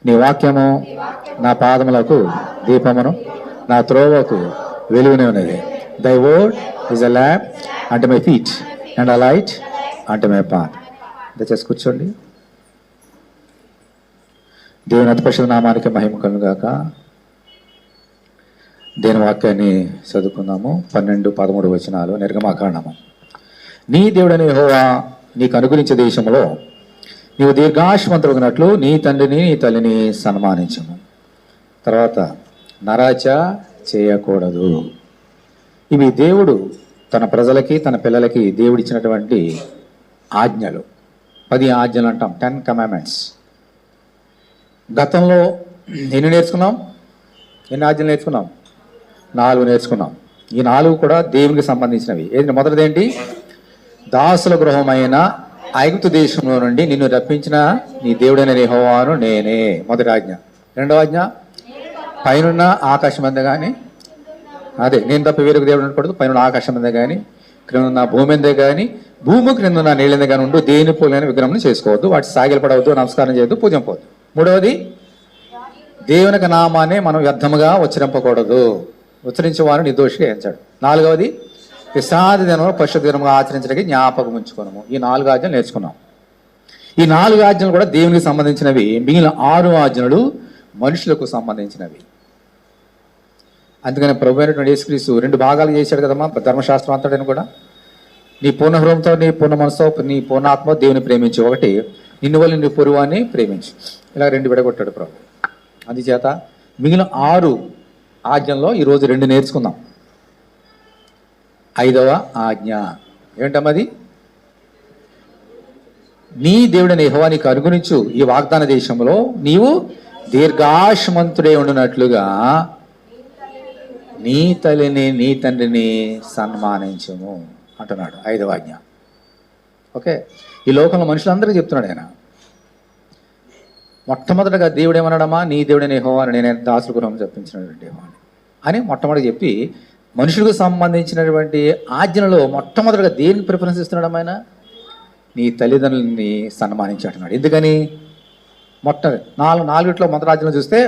నీ వాక్యము నా పాదములకు దీపమును, నా త్రోవకు వెలుగునే ఉన్నది. Thy word is a lamp unto my feet and a light unto my path. దయచేసి కూర్చోండి. దేవుని అతి పరిశుద్ధ నామానికి మహిమ కలుగును గాక. దేని వాక్యాన్ని చదువుకుందాము. 12-13 వచనాలు. నిర్గమాకాండము. నీ దేవుడైన యెహోవా నీకు అనుగ్రహించే దేశంలో నీవు దీర్ఘాయుష్మంతుడగునట్లు నీ తండ్రిని నీ తల్లిని సన్మానించము. తర్వాత నరహత్య చేయకూడదు. ఇవి దేవుడు తన ప్రజలకి తన పిల్లలకి దేవుడిచ్చినటువంటి ఆజ్ఞలు. 10 ఆజ్ఞలు అంటాం, 10 కమాండ్మెంట్స్. గతంలో ఎన్ని నేర్చుకున్నాం? ఎన్ని ఆజ్ఞలు నేర్చుకున్నాం? 4 నేర్చుకున్నాం. ఈ 4 కూడా దేవునికి సంబంధించినవి. ఏది మొదటిదేంటి? దాసుల గృహమైన ఐగుప్తు దేశంలో నుండి నిన్ను రప్పించిన నీ దేవుడైన యెహోవాను నేనే. మొదటి ఆజ్ఞ. రెండవ ఆజ్ఞ, పైనున్న ఆకాశం మీద కానీ, అదే నేను తప్ప వేరొక దేవుడు అనకూడదు. పైన ఆకాశం మీద కానీ, క్రింద భూమి మీద కానీ, భూమి క్రింద ఉన్న నీళ్ళ మీద కానీ ఉండు. దేని పోలేని విగ్రహం చేసుకోవద్దు, వాటి సాగిలపడవద్దు, నమస్కారం చేయొద్దు, పూజింపవద్దు. మూడవది, దేవునికి నామాన్ని మనం వ్యర్థముగా ఉచ్చరింపకూడదు, ఉచ్చరించేవారు నిర్దోషిగా ఎంచాడు. నాలుగవది, విశ్రాంతి దినంలో పరిశుద్ధ దినంగా ఆచరించడానికి జ్ఞాపకం ఉంచుకోవడము. ఈ 4 ఆజ్ఞలు నేర్చుకున్నాం. ఈ 4 ఆజ్ఞలు కూడా దేవునికి సంబంధించినవి. మిగిలిన 6 ఆజ్ఞలు మనుషులకు సంబంధించినవి. అందుకని ప్రభు అయినటువంటి యేసుక్రీస్తు 2 భాగాలు చేశాడు కదమ్మా ధర్మశాస్త్రం అంతటిని కూడా. నీ పూర్ణ హృదయంతో, నీ పూర్ణ మనసుతో, నీ పూర్ణాత్మ దేవుని ప్రేమించు. ఒకటి, నిన్ను వల్ల నీ పొరువాన్ని ప్రేమించు. ఇలా 2 విడగొట్టాడు ప్రభు. అందుచేత మిగిలిన 6 ఆజ్ఞల్లో ఈరోజు 2 నేర్చుకుందాం. 5వ ఆజ్ఞ ఏంటమ్మది? నీ దేవుడైన యెహోవా నీకు అనుగ్రహించు ఈ వాగ్దాన దేశంలో నీవు దీర్ఘాయుష్మంతుడై ఉండునట్లుగా నీ తల్లిని నీ తండ్రిని సన్మానించము అంటున్నాడు. 5వ ఆజ్ఞ. ఓకే, ఈ లోకంలో మనుషులందరికీ చెప్తున్నాడు ఆయన. మొట్టమొదటిగా దేవుడు ఏమన్నాడమ్మా? నీ దేవుడైన యెహోవా నేను దాసుల గృహం చెప్పించినటువంటి అని మొట్టమొదటి చెప్పి, మనుషులకు సంబంధించినటువంటి ఆజ్ఞలలో మొట్టమొదటిగా దేనికి ప్రిఫరెన్స్ ఇస్తున్నాడు ఆయన? నీ తల్లిదండ్రులని సన్మానించాడు. ఎందుకని? నాలుగిట్లో మొదటి ఆజ్ఞలు చూస్తే,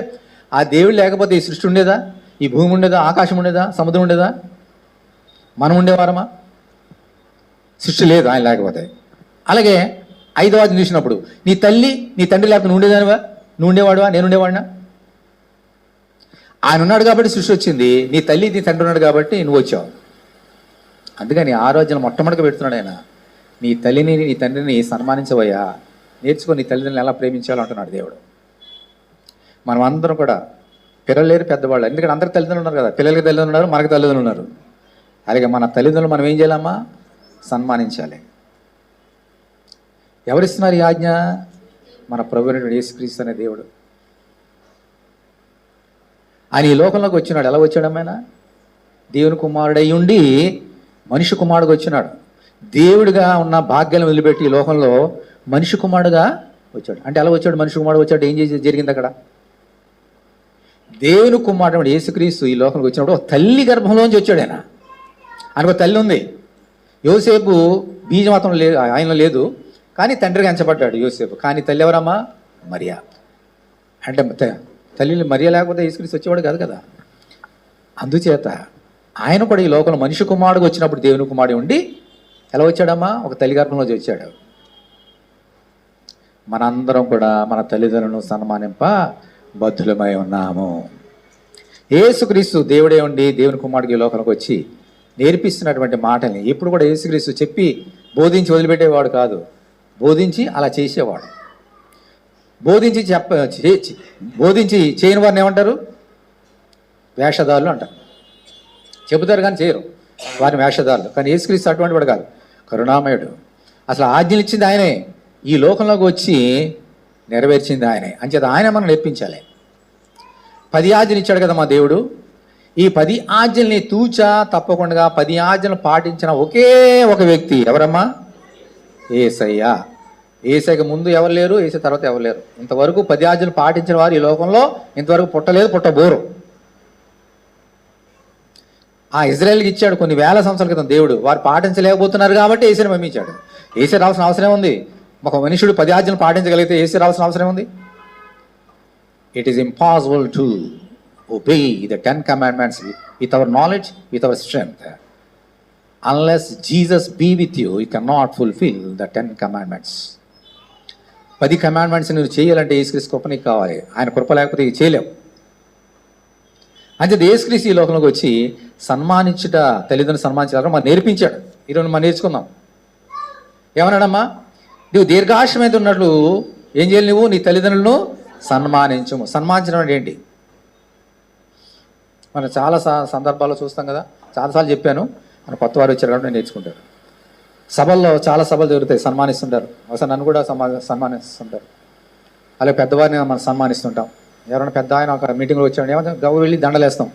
ఆ దేవుడు లేకపోతే ఈ సృష్టి ఉండేదా? ఈ భూమి ఉండేదా? ఆకాశం ఉండేదా? సముద్రం ఉండేదా? మనం ఉండేవారమా? సృష్టి లేదు ఆయన లేకపోతే. అలాగే 5వ ఆజ్ఞ చూసినప్పుడు, నీ తల్లి నీ తండ్రి లేకపోతే నువ్వు ఉండేదానివా? నువ్వు ఉండేవాడువా? నేను ఉండేవాడినా? ఆయన ఉన్నాడు కాబట్టి సృష్టి వచ్చింది. నీ తల్లి నీ తండ్రి ఉన్నాడు కాబట్టి నువ్వు వచ్చావు. అందుకని 6వ ఆజ్ఞలు మొట్టమొదటిగా పెడుతున్నాడు ఆయన. నీ తల్లిని నీ తండ్రిని సన్మానించవయ్యా, నేర్చుకో నీ తల్లిదండ్రులను ఎలా ప్రేమించాలో అంటున్నాడు దేవుడు. మనం అందరం కూడా పిల్లలు లేరు, పెద్దవాళ్ళు. ఎందుకంటే అందరికి తల్లిదండ్రులు ఉన్నారు కదా. పిల్లలకి తల్లిదండ్రులు ఉన్నారు, మనకి తల్లిదండ్రులు ఉన్నారు. అలాగే మన తల్లిదండ్రులు మనం ఏం చేయాలమ్మా? సన్మానించాలి. ఎవరిస్తున్నారు ఈ ఆజ్ఞ? మన ప్రభువైన యేసుక్రీస్తు అనే దేవుడు. ఆయన ఈ లోకంలోకి వచ్చినాడు. ఎలా వచ్చాడమ్మాయన? దేవుని కుమారుడై ఉండి మనిషి కుమారుడుగా వచ్చినాడు. దేవుడిగా ఉన్న భాగ్యాలను వదిలిపెట్టి ఈ లోకంలో మనిషి కుమారుడుగా వచ్చాడు. అంటే ఎలా వచ్చాడు? మనిషి కుమారుడు వచ్చాడు. ఏం చేసి జరిగింది అక్కడ? దేవుని కుమారుడు యేసుక్రీస్తు ఈ లోకంలోకి వచ్చినప్పుడు తల్లి గర్భంలోంచి వచ్చాడు ఆయన. ఆయనకు తల్లి ఉంది. యోసేపు బీజమాతం లేదు, ఆయన లేదు, కానీ తండ్రిగా ఎంచబడ్డాడు యోసేపు. కానీ తల్లి ఎవరమ్మా? మరియా. అంటే తల్లి మరియా లేకపోతే యేసుక్రీస్తు వచ్చేవాడు కాదు కదా. అందుచేత ఆయన కూడా ఈ లోకంలో మనిషి కుమారుడుగా వచ్చినప్పుడు దేవుని కుమారుడు ఉండి ఎలా వచ్చాడమ్మా? ఒక తల్లి గర్భంలోంచి వచ్చాడు. మనందరం కూడా మన తల్లిదండ్రులను సన్మానింప బద్ధులమై ఉన్నాము. యేసుక్రీస్తు దేవుడే ఉండి దేవుని కుమారుడికి ఈ లోకంలోకి వచ్చి నేర్పిస్తున్నటువంటి మాటల్ని ఎప్పుడు కూడా యేసుక్రీస్తు చెప్పి బోధించి వదిలిపెట్టేవాడు కాదు. బోధించి అలా చేసేవాడు. బోధించి చేయని వారిని ఏమంటారు? వేషధారులు అంటారు. చెబుతారు కానీ చేయరు, వారిని వేషధారులు. కానీ యేసుక్రీస్తు అటువంటి వాడు కాదు, కరుణామయుడు. అసలు ఆజ్ఞలు ఇచ్చింది ఆయనే, ఈ లోకంలోకి వచ్చి నెరవేర్చింది ఆయనే. అంచేత ఆయన మనం నేర్పించాలి. 10 ఆజ్ఞలు ఇచ్చాడు కదా మా దేవుడు. ఈ 10 ఆజ్ఞల్ని తూచా తప్పకుండా 10 ఆజ్ఞలు పాటించిన ఒకే ఒక వ్యక్తి ఎవరమ్మా? యేసయ్య. యేసయ్యకి ముందు ఎవరు లేరు, యేసయ్య తర్వాత ఎవరు లేరు. ఇంతవరకు 10 ఆజ్ఞలు పాటించిన వారు ఈ లోకంలో ఇంతవరకు పుట్టలేదు, పుట్టబోరు. ఆ ఇజ్రాయేల్కి ఇచ్చాడు కొన్ని వేల సంవత్సరాల క్రితం దేవుడు. వారు పాటించలేకపోతున్నారు కాబట్టి యేసయ్యని పంపించాడు. యేసయ్య రావాల్సిన అవసరం ఉంది. ఒక మనుషుడు 10 ఆజ్ఞలు పాటించగలిగితే యేసయ్య రావాల్సిన అవసరం ఉంది. It is impossible to obey the 10 commandments with our knowledge, with our strength. Unless Jesus be with you, you cannot fulfill the 10 commandments. 10 commandments నువ్వు చేయాలంటే యేసుక్రీస్తు కృప నీకు కావాలి. ఆయన కృప లేకపోతే ఇది చేయలేవు. అంటే యేసుక్రీస్తు ఈ లోకంలోకి వచ్చి సన్మానించుట, తల్లిదండ్రులు సన్మానించాలని మనం నేర్పించాడు. ఈరోజు మనం నేర్చుకుందాం. ఏమన్నాడమ్మా? నువ్వు దీర్ఘాయుష్యమైతే ఉన్నట్లు ఏం చేయాలి? నువ్వు నీ తల్లిదండ్రులను సన్మానించము. సన్మానించడం అంటే ఏంటి? మనం చాలా సందర్భాల్లో చూస్తాం కదా. చాలాసార్లు చెప్పాను, మన కొత్త వారు వచ్చారు కాబట్టి నేర్చుకుంటారు. సభల్లో చాలా సభలు జరుగుతాయి, సన్మానిస్తుంటారు. అసలు నన్ను కూడా సన్మానిస్తుంటారు. అలాగే పెద్దవారిని మనం సన్మానిస్తుంటాం. ఎవరైనా పెద్ద ఆయన ఒక మీటింగ్లో వచ్చాడు, ఏమంటే గవ్వ వెళ్ళి దండలేస్తాం.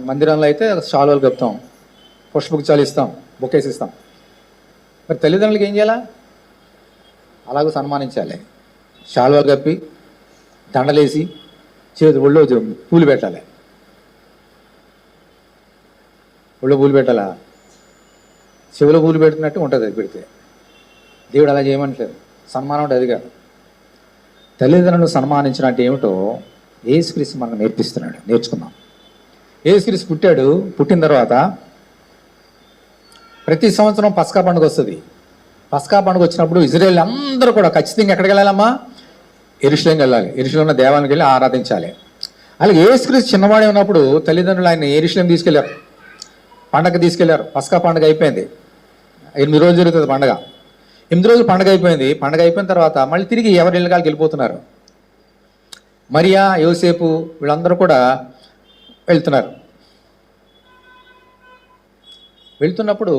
మందిరంలో అయితే షాలువలు కప్పుతాం, పుష్పగుచ్చాలు ఇస్తాం, బొకేసి ఇస్తాం. మరి తల్లిదండ్రులకి ఏం చేయాలా? అలాగూ సన్మానించాలి. షాలువలు కప్పి దండలేసి చేతి ఒళ్ళో పూలు పెట్టాలి. ఒళ్ళో పూలు పెట్టాలా? చెవులో పూలు పెడుతున్నట్టు ఉంటుంది అది పెడితే. దేవుడు అలా చేయమంటలేదు. సన్మానం అంటే అది కాదు. తల్లిదండ్రులను సన్మానించడం అంటే ఏమిటో యేసుక్రీస్తు మనకు నేర్పిస్తున్నాడు. నేర్చుకుందాం. యేసుక్రీస్తు పుట్టాడు. పుట్టిన తర్వాత ప్రతి సంవత్సరం పస్కా పండుగ వస్తుంది. పస్కా పండుగ వచ్చినప్పుడు ఇజ్రాయేల్ అందరూ కూడా ఖచ్చితంగా ఎక్కడికి వెళ్ళాలమ్మా? యెరూషలేంకి వెళ్ళాలి. యెరూషలేంలో దేవాలయానికి వెళ్ళి ఆరాధించాలి. అలాగే యేసుక్రీస్తు చిన్నవాడే ఉన్నప్పుడు తల్లిదండ్రులు ఆయన యెరూషలేం తీసుకెళ్లారు, పండగ తీసుకెళ్లారు. పస్కా పండుగ అయిపోయింది. 8 రోజులు జరుగుతుంది పండగ. 8 రోజులు పండగ అయిపోయింది. పండగ అయిపోయిన తర్వాత మళ్ళీ తిరిగి ఎవరి ఇళ్ళకాలకి వెళ్ళిపోతున్నారు. మరియా, యోసేపు వీళ్ళందరూ కూడా వెళ్తున్నప్పుడు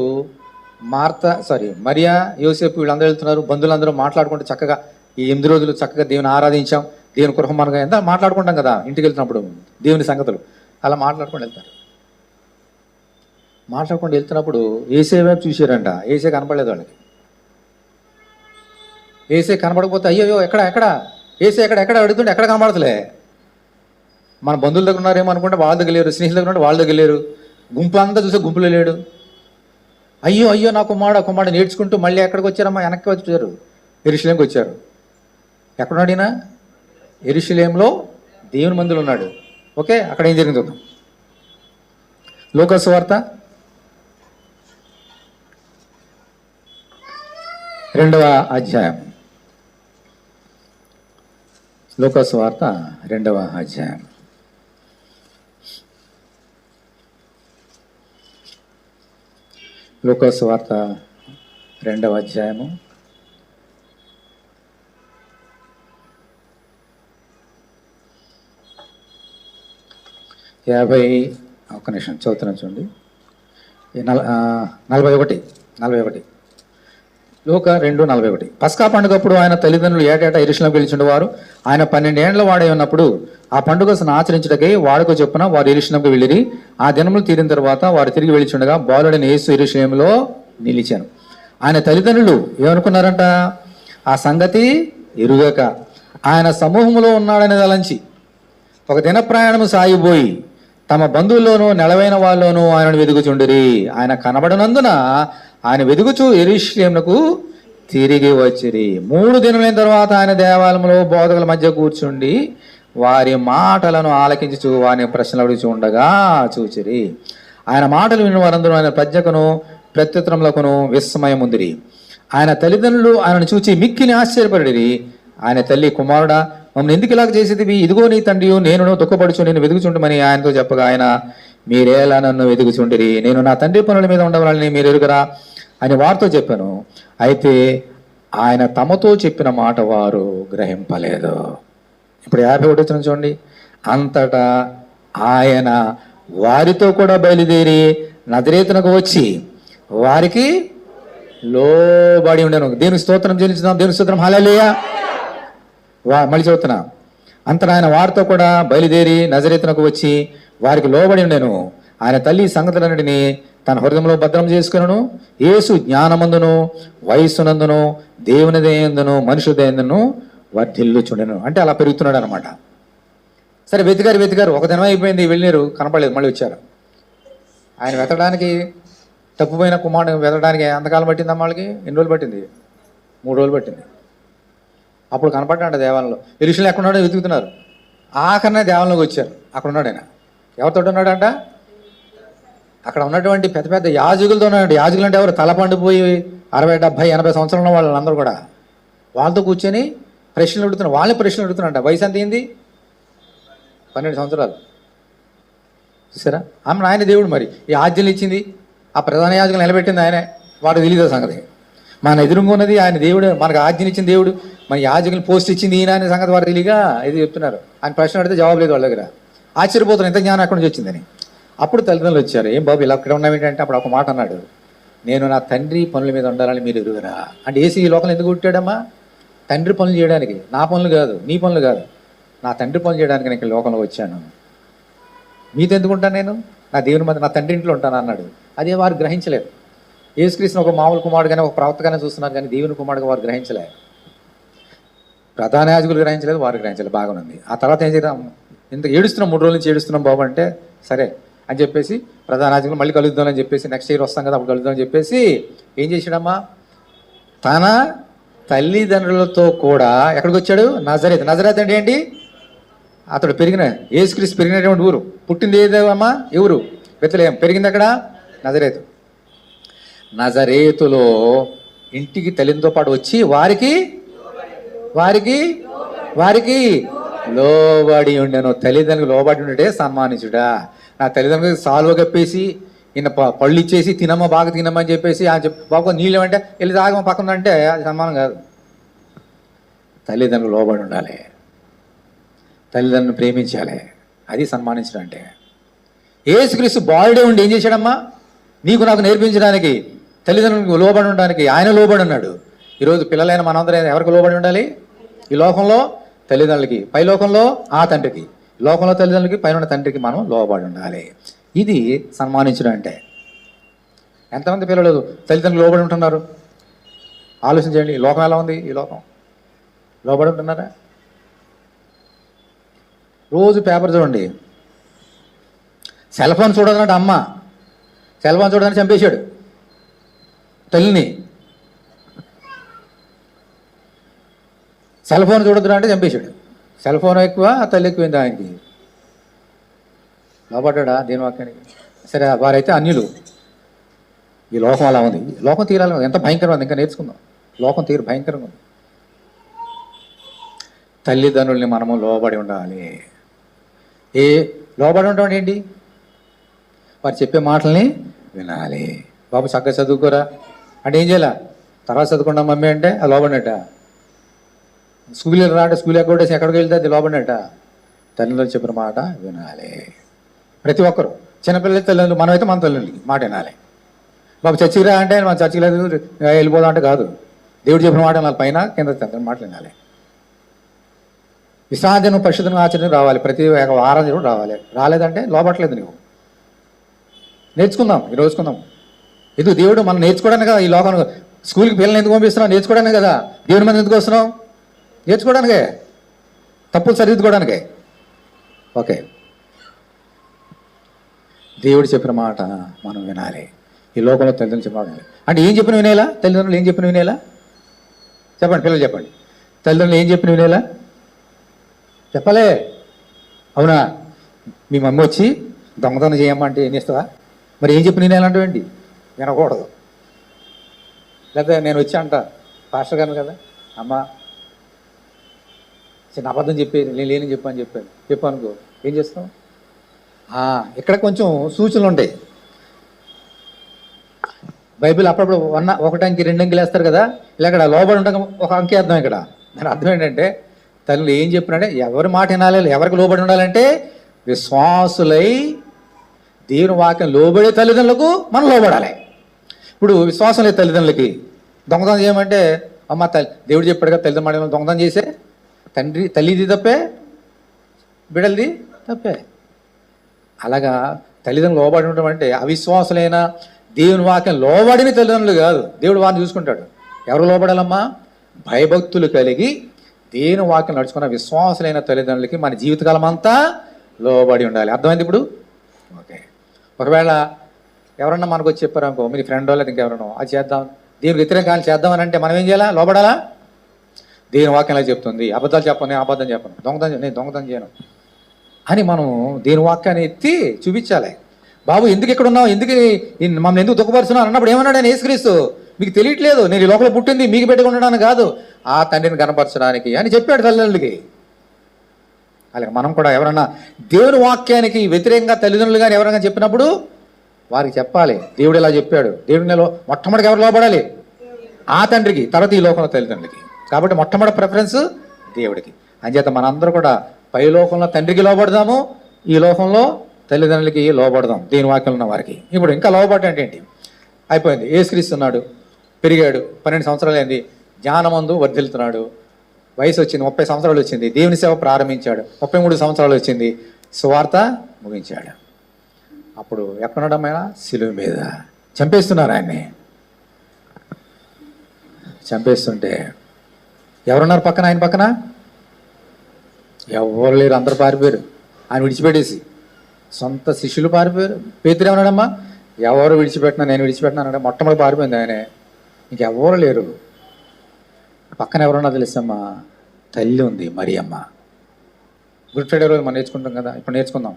మరియా, యోసేపు వీళ్ళందరూ వెళ్తున్నారు. బంధువులందరూ మాట్లాడుకుంటూ చక్కగా ఈ 8 రోజులు చక్కగా దేవుని ఆరాధించాం, దేవుని కృప మనగా ఎంత మాట్లాడుకుంటాం కదా ఇంటికి వెళ్తున్నప్పుడు దేవుని సంగతులు. అలా మాట్లాడుకుంటూ వెళ్తున్నప్పుడు ఏసే వైపు చూశారంట. ఏసే కనపడలేదు వాళ్ళకి. ఏసే కనపడకపోతే అయ్యో ఎక్కడ ఏసే ఎక్కడ అడుగుతుంటే ఎక్కడ కనపడతలే. మన బంధువుల దగ్గర ఉన్నారేమో అనుకుంటే వాళ్ళ దగ్గర లేరు, స్నేహితుల దగ్గర ఉంటే వాళ్ళ దగ్గర లేరు, గుంపు అంతా చూసే గుంపులో లేడు. అయ్యో నా కుమారుడు నేర్చుకుంటూ మళ్ళీ ఎక్కడికి వచ్చారమ్మా? వెనక్కి వచ్చారు, యెరూషలేంకి వచ్చారు. ఎక్కడున్నాడు ఈయన? యెరూషలేంలో దేవుని మందిలో ఉన్నాడు. ఓకే, అక్కడ ఏం జరిగింది చూద్దాం. లూకా సువార్త 2వ అధ్యాయం. లూకా సువార్త 2వ అధ్యాయం. లూకా సువార్త 2వ అధ్యాయము 50 ఒక్క నిమిషం చదువుతున్నాను చూడండి. 41 లూకా 2:41. పస్కా పండుగప్పుడు ఆయన తల్లిదండ్రులు ఏటేటా యెరూషలేముకు వెళ్ళిచుండేవారు. ఆయన 12 ఏండ్ల వాడై ఉన్నప్పుడు ఆ పండుగను ఆచరించటకై వాడుకో చొప్పున వారు యెరూషలేముకు వెళ్ళిరి. ఆ దినములు తీరిన తర్వాత వారు తిరిగి వెళ్ళిచుండగా బాలుడైన యేసు యెరూషలేములో నిలిచాను. ఆయన తల్లిదండ్రులు ఏమనుకున్నారంట? ఆ సంగతి ఎరుగక ఆయన సమూహంలో ఉన్నాడని తలంచి ఒక దిన ప్రయాణము సాగిపోయి తమ బంధువుల్లోనూ నెలవైన వాళ్ళలోనూ ఆయనను వెదుగుచుండిరి. ఆయన కనబడనందున ఆయన వెదుగుచు యెరూషలేమునకు తిరిగి వచ్చిరి. 3 దినములైన తర్వాత ఆయన దేవాలయంలో బోధకుల మధ్య కూర్చుండి వారి మాటలను ఆలకించుచు వారిని ప్రశ్నలు అడుగుచూ ఉండగా చూచిరి. ఆయన మాటలు విని వారందరూ ఆయన ప్రజ్ఞకును ప్రత్యుత్తరములకును విస్మయం ఉందిరి. ఆయన తల్లిదండ్రులు ఆయనను చూచి మిక్కిలి ఆశ్చర్యపడిరి. ఆయన తల్లి, కుమారుడా, మమ్మల్ని ఎందుకు ఇలాగ చేసేది? ఇదిగో నీ తండ్రియు నేనును దుఃఖపడుచు నేను వెదుగుచుండమని ఆయనతో చెప్పగా ఆయన, మీరేలా నన్ను వెదుగుచుండిరి? నేను నా తండ్రి పనుల మీద ఉండవాలని మీరు ఎరుగరా అని వారితో చెప్పాను. అయితే ఆయన తమతో చెప్పిన మాట వారు గ్రహింపలేదు. ఇప్పుడు 51 వచ్చిన చూడండి. అంతటా ఆయన వారితో కూడా బయలుదేరి నజరేతునకు వచ్చి వారికి లోబడి ఉండెను. దేవుని స్తోత్రం చెల్లించుదాం. దేవుని స్తోత్రం. హల్లెలూయా. మళ్ళీ చదువుతున్నా. అంతటా ఆయన వారితో కూడా బయలుదేరి నజరేతునకు వచ్చి వారికి లోబడి ఉండెను. ఆయన తల్లి సంగతులన్నిటినీ తన హృదయంలో భద్రం చేసుకును. యేసు జ్ఞానమందును వయస్సునందును దేవుని దయందును మనుషుల దయందును వర్ధిల్లుచుండెను. అంటే అలా పెరుగుతున్నాడు అనమాట. సరే, వెతికారు. ఒక దినం అయిపోయింది, వెళ్ళారు, కనపడలేదు, మళ్ళీ వచ్చారు. ఆయన వెతకడానికి, తప్పిపోయిన కుమారుడు వెతకడానికి ఎంతకాలం పట్టిందమ్మా వాళ్ళకి? ఎన్ని రోజులు పట్టింది? 3 రోజులు పట్టింది. అప్పుడు కనపడ్డాడు దేవాలయంలో. యెరూషలేము ఎక్కడున్నాడో వెతుకుతున్నారు. ఆఖరణ దేవాలయంలోకి వచ్చారు. అక్కడ ఉన్నాడు ఆయన. ఎవరితో ఉన్నాడంట? అక్కడ ఉన్నటువంటి పెద్ద పెద్ద యాజకులతో ఉన్నాడు. యాజకులు అంటే ఎవరు? తల పండిపోయి 60, 70, 80 సంవత్సరాలు ఉన్న వాళ్ళందరూ కూడా వాళ్ళతో కూర్చొని ప్రశ్నలు అడుగుతున్నారు. వాళ్ళని ప్రశ్నలు అడుగుతున్నాడంట. వయసు ఎంత అయింది? 12 సంవత్సరాలు. చూసారా? ఆమె ఆయన దేవుడు. మరి ఈ ఆజ్ఞలు ఇచ్చింది ఆ ప్రధాన యాజకులు నిలబెట్టింది ఆయనే. వాడు తెలియదు సంగతి. మన ఎదురుగా ఉన్నది ఆయన దేవుడు. మనకు ఆజ్ఞలు ఇచ్చిన దేవుడు. మన యాజకులు పోస్ట్ ఇచ్చింది ఈయన అనే సంగతి వారు తెలియగా ఇది చెప్తున్నారు. ఆయన ప్రశ్న అడిగితే జవాబు లేదు వాళ్ళ దగ్గర. ఆశ్చర్యపోతున్నారు ఇంత జ్ఞానం ఎక్కడి నుంచి వచ్చిందని. అప్పుడు తల్లిదండ్రులు వచ్చారు. ఏం బాబు ఇలా అక్కడ ఉన్నామేంటంటే అప్పుడు ఒక మాట అన్నాడు, నేను నా తండ్రి పనుల మీద ఉండాలని మీరు ఎరుగురా. అంటే ఏసీ ఈ లోకంలో ఎందుకు పుట్టాడమ్మా? తండ్రి పనులు చేయడానికి. నా పనులు కాదు, నీ పనులు కాదు, నా తండ్రి పనులు చేయడానికి నేను లోకంలో వచ్చాను. మీతో ఎందుకుంటాను నేను? నా దేవుని మధ్య నా తండ్రి ఇంట్లో ఉంటాను అన్నాడు. అదే వారు గ్రహించలేదు. యేసుక్రీస్తుని ఒక మామూలు కుమారుడుగానే ఒక ప్రవక్తగానే చూస్తున్నారు, కానీ దేవుని కుమారుడుగా వారు గ్రహించలేదు. ప్రధాన యాజకులు గ్రహించలేదు, వారు గ్రహించలేదు. బాగుంది. ఆ తర్వాత ఏం చేద్దాం? ఇంత ఏడుస్తున్నాం, 3 రోజుల నుంచి ఏడుస్తున్నాం బాబు అంటే సరే అని చెప్పేసి ప్రధాన యాజకులు మళ్ళీ కలుద్దామని చెప్పేసి నెక్స్ట్ ఇయర్ వస్తాం కదా అప్పుడు కలుద్దామని చెప్పేసి ఏం చేశాడమ్మా? తన తల్లిదండ్రులతో కూడా ఎక్కడికి వచ్చాడు? నజరేత్. నజరేత్ అంటే ఏంటి? అతడు యేసుక్రీస్తు పెరిగినటువంటి ఊరు. పుట్టింది ఏదేమమ్మా? ఎవరు? బెత్లెహేము. పెరిగింది అక్కడ నజరేతు. నజరేతులో ఇంటికి తల్లితో పాటు వచ్చి వారికి లోబడి ఉండను. తల్లిదండ్రులకు లోబడి ఉండే సన్మానించుడా. నా తల్లిదండ్రులకు సాల్వ కప్పేసి ఈయన పళ్ళు ఇచ్చేసి తినమ్మా బాగా తినమ్మని చెప్పేసి బాబు నీళ్ళు ఏమంటే వెళ్ళి తాగమ్మ పక్కన అంటే అది సన్మానం కాదు. తల్లిదండ్రులు లోబడి ఉండాలి, తల్లిదండ్రులను ప్రేమించాలి. అది సన్మానించడం అంటే. యేసుక్రీస్తు బాలుడే ఉండి ఏం చేశాడమ్మా? నీకు నాకు నేర్పించడానికి, తల్లిదండ్రులకు లోబడి ఉండడానికి ఆయన లోబడి ఉన్నాడు. ఈరోజు పిల్లలైన మనందరం ఎవరికి లోబడి ఉండాలి? ఈ లోకంలో తల్లిదండ్రులకి, పై లోకంలో ఆ తండ్రికి. లోకంలో తల్లిదండ్రులకి, పైన తండ్రికి మనం లోబడి ఉండాలి. ఇది సన్మానించడం అంటే. ఎంతమంది పిల్లలు తల్లిదండ్రులు లోబడి ఉంటున్నారు? ఆలోచించండి. ఈ లోకం ఎలా ఉంది? ఈ లోకం లోబడి ఉంటున్నారా? రోజు పేపర్ చూడండి. సెల్ ఫోన్ చూడాలంటే అమ్మ సెల్ ఫోన్ చూడడానికి చంపేశాడు తల్లిని. సెల్ ఫోన్ చూడద్దురా అంటే చంపేశాడు. సెల్ ఫోన్ ఎక్కువ, తల్లి ఎక్కువైంది ఆయనకి. లోబడ్డా దేని వాక్యానికి? సరే, వారైతే అన్యులు. ఈ లోకం అలా ఉంది. లోకం తీరాలి. ఎంత భయంకరంగా ఉంది, ఇంకా నేర్చుకుందాం. లోకం తీరు భయంకరంగా ఉంది. తల్లిదండ్రుల్ని మనము లోబడి ఉండాలి. లోబడి ఉండడం ఏంటి? వారు చెప్పే మాటల్ని వినాలి. బాబు చక్కగా చదువుకోరా అంటే ఏం చేయాల? తర్వాత చదువుకున్నా మమ్మీ అంటే అది లోబడినట్ట. స్కూల్ రా అంటే స్కూల్ ఎక్కడేసి ఎక్కడికి వెళ్తే అది లోబడినట్ట. తల్లిదండ్రులు చెప్పిన మాట వినాలి. ప్రతి ఒక్కరు చిన్నపిల్లలు తల్లిదండ్రులు, మనమైతే మన తల్లిదండ్రులకి మాట వినాలి. బాబు చర్చికి రా అంటే మన చర్చికి లేదు వెళ్ళిపోదాం అంటే కాదు. దేవుడు చెప్పిన మాట నా పైన కింద మాటలు వినాలి. విశ్రాంతిను పరిశుద్ధను ఆచరణ రావాలి. ప్రతి వారం కూడా రావాలి. రాలేదంటే లోబట్టలేదు. నువ్వు నేర్చుకుందాం, ఈ రోజుకుందాం. ఇది దేవుడు మనం నేర్చుకోవడానికి కదా ఈ లోకం. స్కూల్కి పిల్లల్ని ఎందుకు పంపిస్తున్నావు? నేర్చుకోవడానికి కదా. దేవుని మీద ఎందుకు వస్తున్నావు? నేర్చుకోవడానికే, తప్పులు సరిదిద్దుకోవడానికే. ఓకే, దేవుడు చెప్పిన మాట మనం వినాలి. ఈ లోకంలో తల్లిదండ్రులు చెప్పాలి అంటే ఏం చెప్పిన వినేలా? తల్లిదండ్రులు ఏం చెప్పిన వినేలా? చెప్పండి పిల్లలు, చెప్పండి. తల్లిదండ్రులు ఏం చెప్పిన వినేలా చెప్పలే? అవునా? మీ మమ్మీ వచ్చి దొంగతనం చేయమ్మా అంటే ఏం చేస్తావా? మరి ఏం చెప్పిన వినేలాంటివండి? వినకూడదు. లేకపోతే నేను వచ్చి అంట పాస్టర్ గారు కదా, అమ్మ చిన్న అబద్ధం చెప్పేది నేను లేని చెప్పానుకో ఏం చేస్తాం? ఇక్కడ కొంచెం సూచనలు ఉంటాయి. బైబిల్ అప్పుడప్పుడు ఒకటి అంకి 2 అంకెలు వేస్తారు కదా. ఇలా ఇక్కడ లోబడి ఉండగా ఒక అంకె అర్థం. ఇక్కడ దాని అర్థం ఏంటంటే తల్లి ఏం చెప్పినంటే ఎవరి మాట వినాలి, ఎవరికి లోబడి ఉండాలంటే విశ్వాసులై దేవుని వాక్యం లోబడే తల్లిదండ్రులకు మనం లోబడాలి. ఇప్పుడు విశ్వాసం లేదు తల్లిదండ్రులకి, దొంగతనం చేయమంటే అమ్మ దేవుడు చెప్పాడు కదా తల్లిదండ్రుల మాట దొంగతనం చేసే తల్లిది తప్పే, బిడ్డలది తప్పే. అలాగా తల్లిదండ్రులు లోబడి ఉండడం అంటే అవిశ్వాసులైన దేవుని వాక్యం లోబడిన తల్లిదండ్రులు కాదు. దేవుడు వారిని చూసుకుంటాడు. ఎవరు లోబడాలమ్మా? భయభక్తులు కలిగి దేవుని వాక్యం నడుచుకున్న విశ్వాసులైన తల్లిదండ్రులకి మన జీవితకాలం అంతా లోబడి ఉండాలి. అర్థమైంది ఇప్పుడు? ఓకే. ఒకవేళ ఎవరన్నా మనకు వచ్చి చెప్పారు అనుకో, మీ ఫ్రెండ్ వాళ్ళది ఇంకెవరనో అది చేద్దాం, దేవుని వ్యతిరేకాలు చేద్దామని అంటే మనం ఏం చేయాలా? లోబడాలా? దేవుని వాక్యం ఎలా చెప్తుంది? అబద్ధాలు చెప్పను, నేను అబద్ధం చెప్పను, నేను దొంగతనం చేయను, అని మనం దేని వాక్యాన్ని ఎత్తి చూపించాలి. బాబు ఎందుకు ఇక్కడ ఉన్నావు, ఎందుకు మమ్మల్ని ఎందుకు దుఃఖపరుస్తున్నావు అన్నప్పుడు ఏమన్నాడు ఆయన యేసుక్రీస్తు, మీకు తెలియట్లేదు, నేను ఈ లోపల పుట్టింది మీకు పెట్టుకు ఉండడానికి కాదు, ఆ తండ్రిని కనపరచడానికి అని చెప్పాడు తల్లిదండ్రులకి. అలాగే మనం కూడా ఎవరన్నా దేవుని వాక్యానికి వ్యతిరేకంగా తల్లిదండ్రులు కానీ ఎవరైనా చెప్పినప్పుడు వారికి చెప్పాలి, దేవుడు ఇలా చెప్పాడు. దేవుడిని మొట్టమొదటిగా ఎవరు లోపడాలి? ఆ తండ్రికి, తర్వాత ఈ లోకంలో తల్లిదండ్రులకి. కాబట్టి మొట్టమొదటి ప్రిఫరెన్స్ దేవుడికి. అంచేత మనందరూ కూడా పై లోకంలో తండ్రికి లోబడదాము, ఈ లోకంలో తల్లిదండ్రులకి లోబడదాం దేవుని వాక్యంలో ఉన్న వారికి. ఇప్పుడు ఇంకా లోబడటం అంటే ఏంటి? అయిపోయింది. యేసుక్రీస్తున్నాడు, పెరిగాడు, 12 సంవత్సరాలు అయింది, జ్ఞానమందు వర్ధిల్లుతున్నాడు, వయసు వచ్చింది, 30 సంవత్సరాలు వచ్చింది, దేవుని సేవ ప్రారంభించాడు, 33 సంవత్సరాలు వచ్చింది, సువార్త ముగించాడు. అప్పుడు ఎక్కడున్నాడమైనా సిలువ మీద చంపేస్తున్నారు ఆయన్ని. చంపేస్తుంటే ఎవరున్నారు పక్కన? ఆయన పక్కన ఎవరు లేరు, అందరూ పారిపోయారు ఆయన విడిచిపెట్టేసి. సొంత శిష్యులు పారిపోయారు. పేతురు ఏమన్నాడమ్మా, ఎవరు విడిచిపెట్టినా నేను విడిచిపెట్టినా అన్నాడు. మొట్టమొదటి పారిపోయింది ఆయనే, ఇంకెవరు లేరు. పక్కన ఎవరున్నా తెలుసమ్మా, తల్లి ఉంది, మరియమ్మ. గుడ్ ఫ్రైడే రోజు మనం నేర్చుకుంటాం కదా, ఇప్పుడు నేర్చుకుందాం.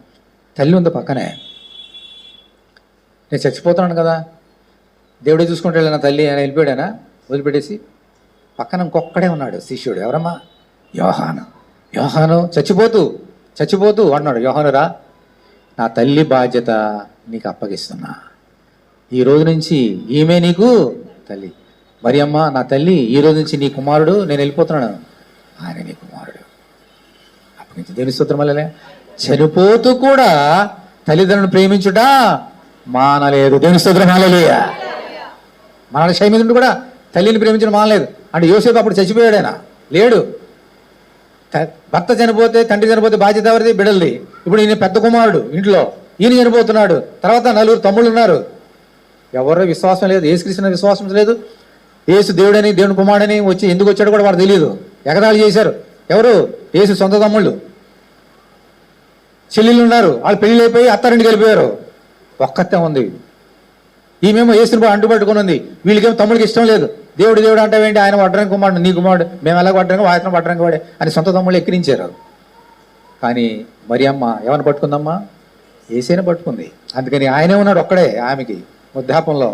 తల్లి ఉంది పక్కనే. నేను చచ్చిపోతున్నాను కదా, దేవుడే చూసుకుంటూ వెళ్ళిన తల్లి ఆయన వెళ్ళిపోయాడైనా వదిలిపెట్టేసి. పక్కన ఇంకొక్కడే ఉన్నాడు శిష్యుడు, ఎవరమ్మా? యోహాను. యోహాను చచ్చిపోతూ అన్నాడు, యోహానురా, నా తల్లి బాధ్యత నీకు అప్పగిస్తున్నా, ఈ రోజు నుంచి ఈమె నీకు తల్లి. మరియమ్మ నా తల్లి, ఈ రోజు నుంచి నీ కుమారుడు, నేను వెళ్ళిపోతున్నాను, ఆయన నీ కుమారుడు. అప్పటి నుంచి దేవుని స్తోత్రం. వల్లలే చనిపోతూ కూడా తల్లిదండ్రులను ప్రేమించుట మానలేదు. దేవుని స్తోత్రం. హల్లెలూయా. మన షైమిదుడు కూడా తల్లిని ప్రేమించడం మానలేదు. అంటే యోసేపు అప్పుడు చచ్చిపోయాడైనా లేడు. భర్త చనిపోతే, తండ్రి చనిపోతే బాధ్యత ఎవరిది? బిడ్డలది. ఇప్పుడు ఈయన పెద్ద కుమారుడు ఇంట్లో, ఈయన చనిపోతున్నాడు. తర్వాత 4 తమ్ముళ్ళు ఉన్నారు. ఎవరో విశ్వాసం లేదు, యేసుక్రీస్తుని విశ్వాసం లేదు. యేసు దేవుడని, దేవుని కుమారుడని వచ్చి ఎందుకు వచ్చాడో కూడా వారు తెలియదు. ఎగతాళి చేశారు. ఎవరు? యేసు సొంత తమ్ముళ్ళు. చెల్లెళ్ళు ఉన్నారు, వాళ్ళు పెళ్ళి అయిపోయి అత్తారింటికి వెళ్ళిపోయారు. ఒక్కతే ఉంది. ఈమెమో యేసుని అంటుపట్టుకుని ఉంది. వీళ్ళకేమో తమ్ముడికి ఇష్టం లేదు. దేవుడు అంటావేంటి, ఆయన వడ్డానికి కుమారుడు, నీ కుమారుడు, మేము ఎలా వడ్డానికి, ఆయన వడ్డానికి వాడే అని సొంత తమ్ముళ్ళు ఎక్కిరించారు. కానీ మరియమ్మ ఎవరిని పట్టుకుందమ్మా? యేసుని పట్టుకుంది. అందుకని ఆయనే ఉన్నాడు ఒక్కడే ఆమెకి వృద్ధాపంలో.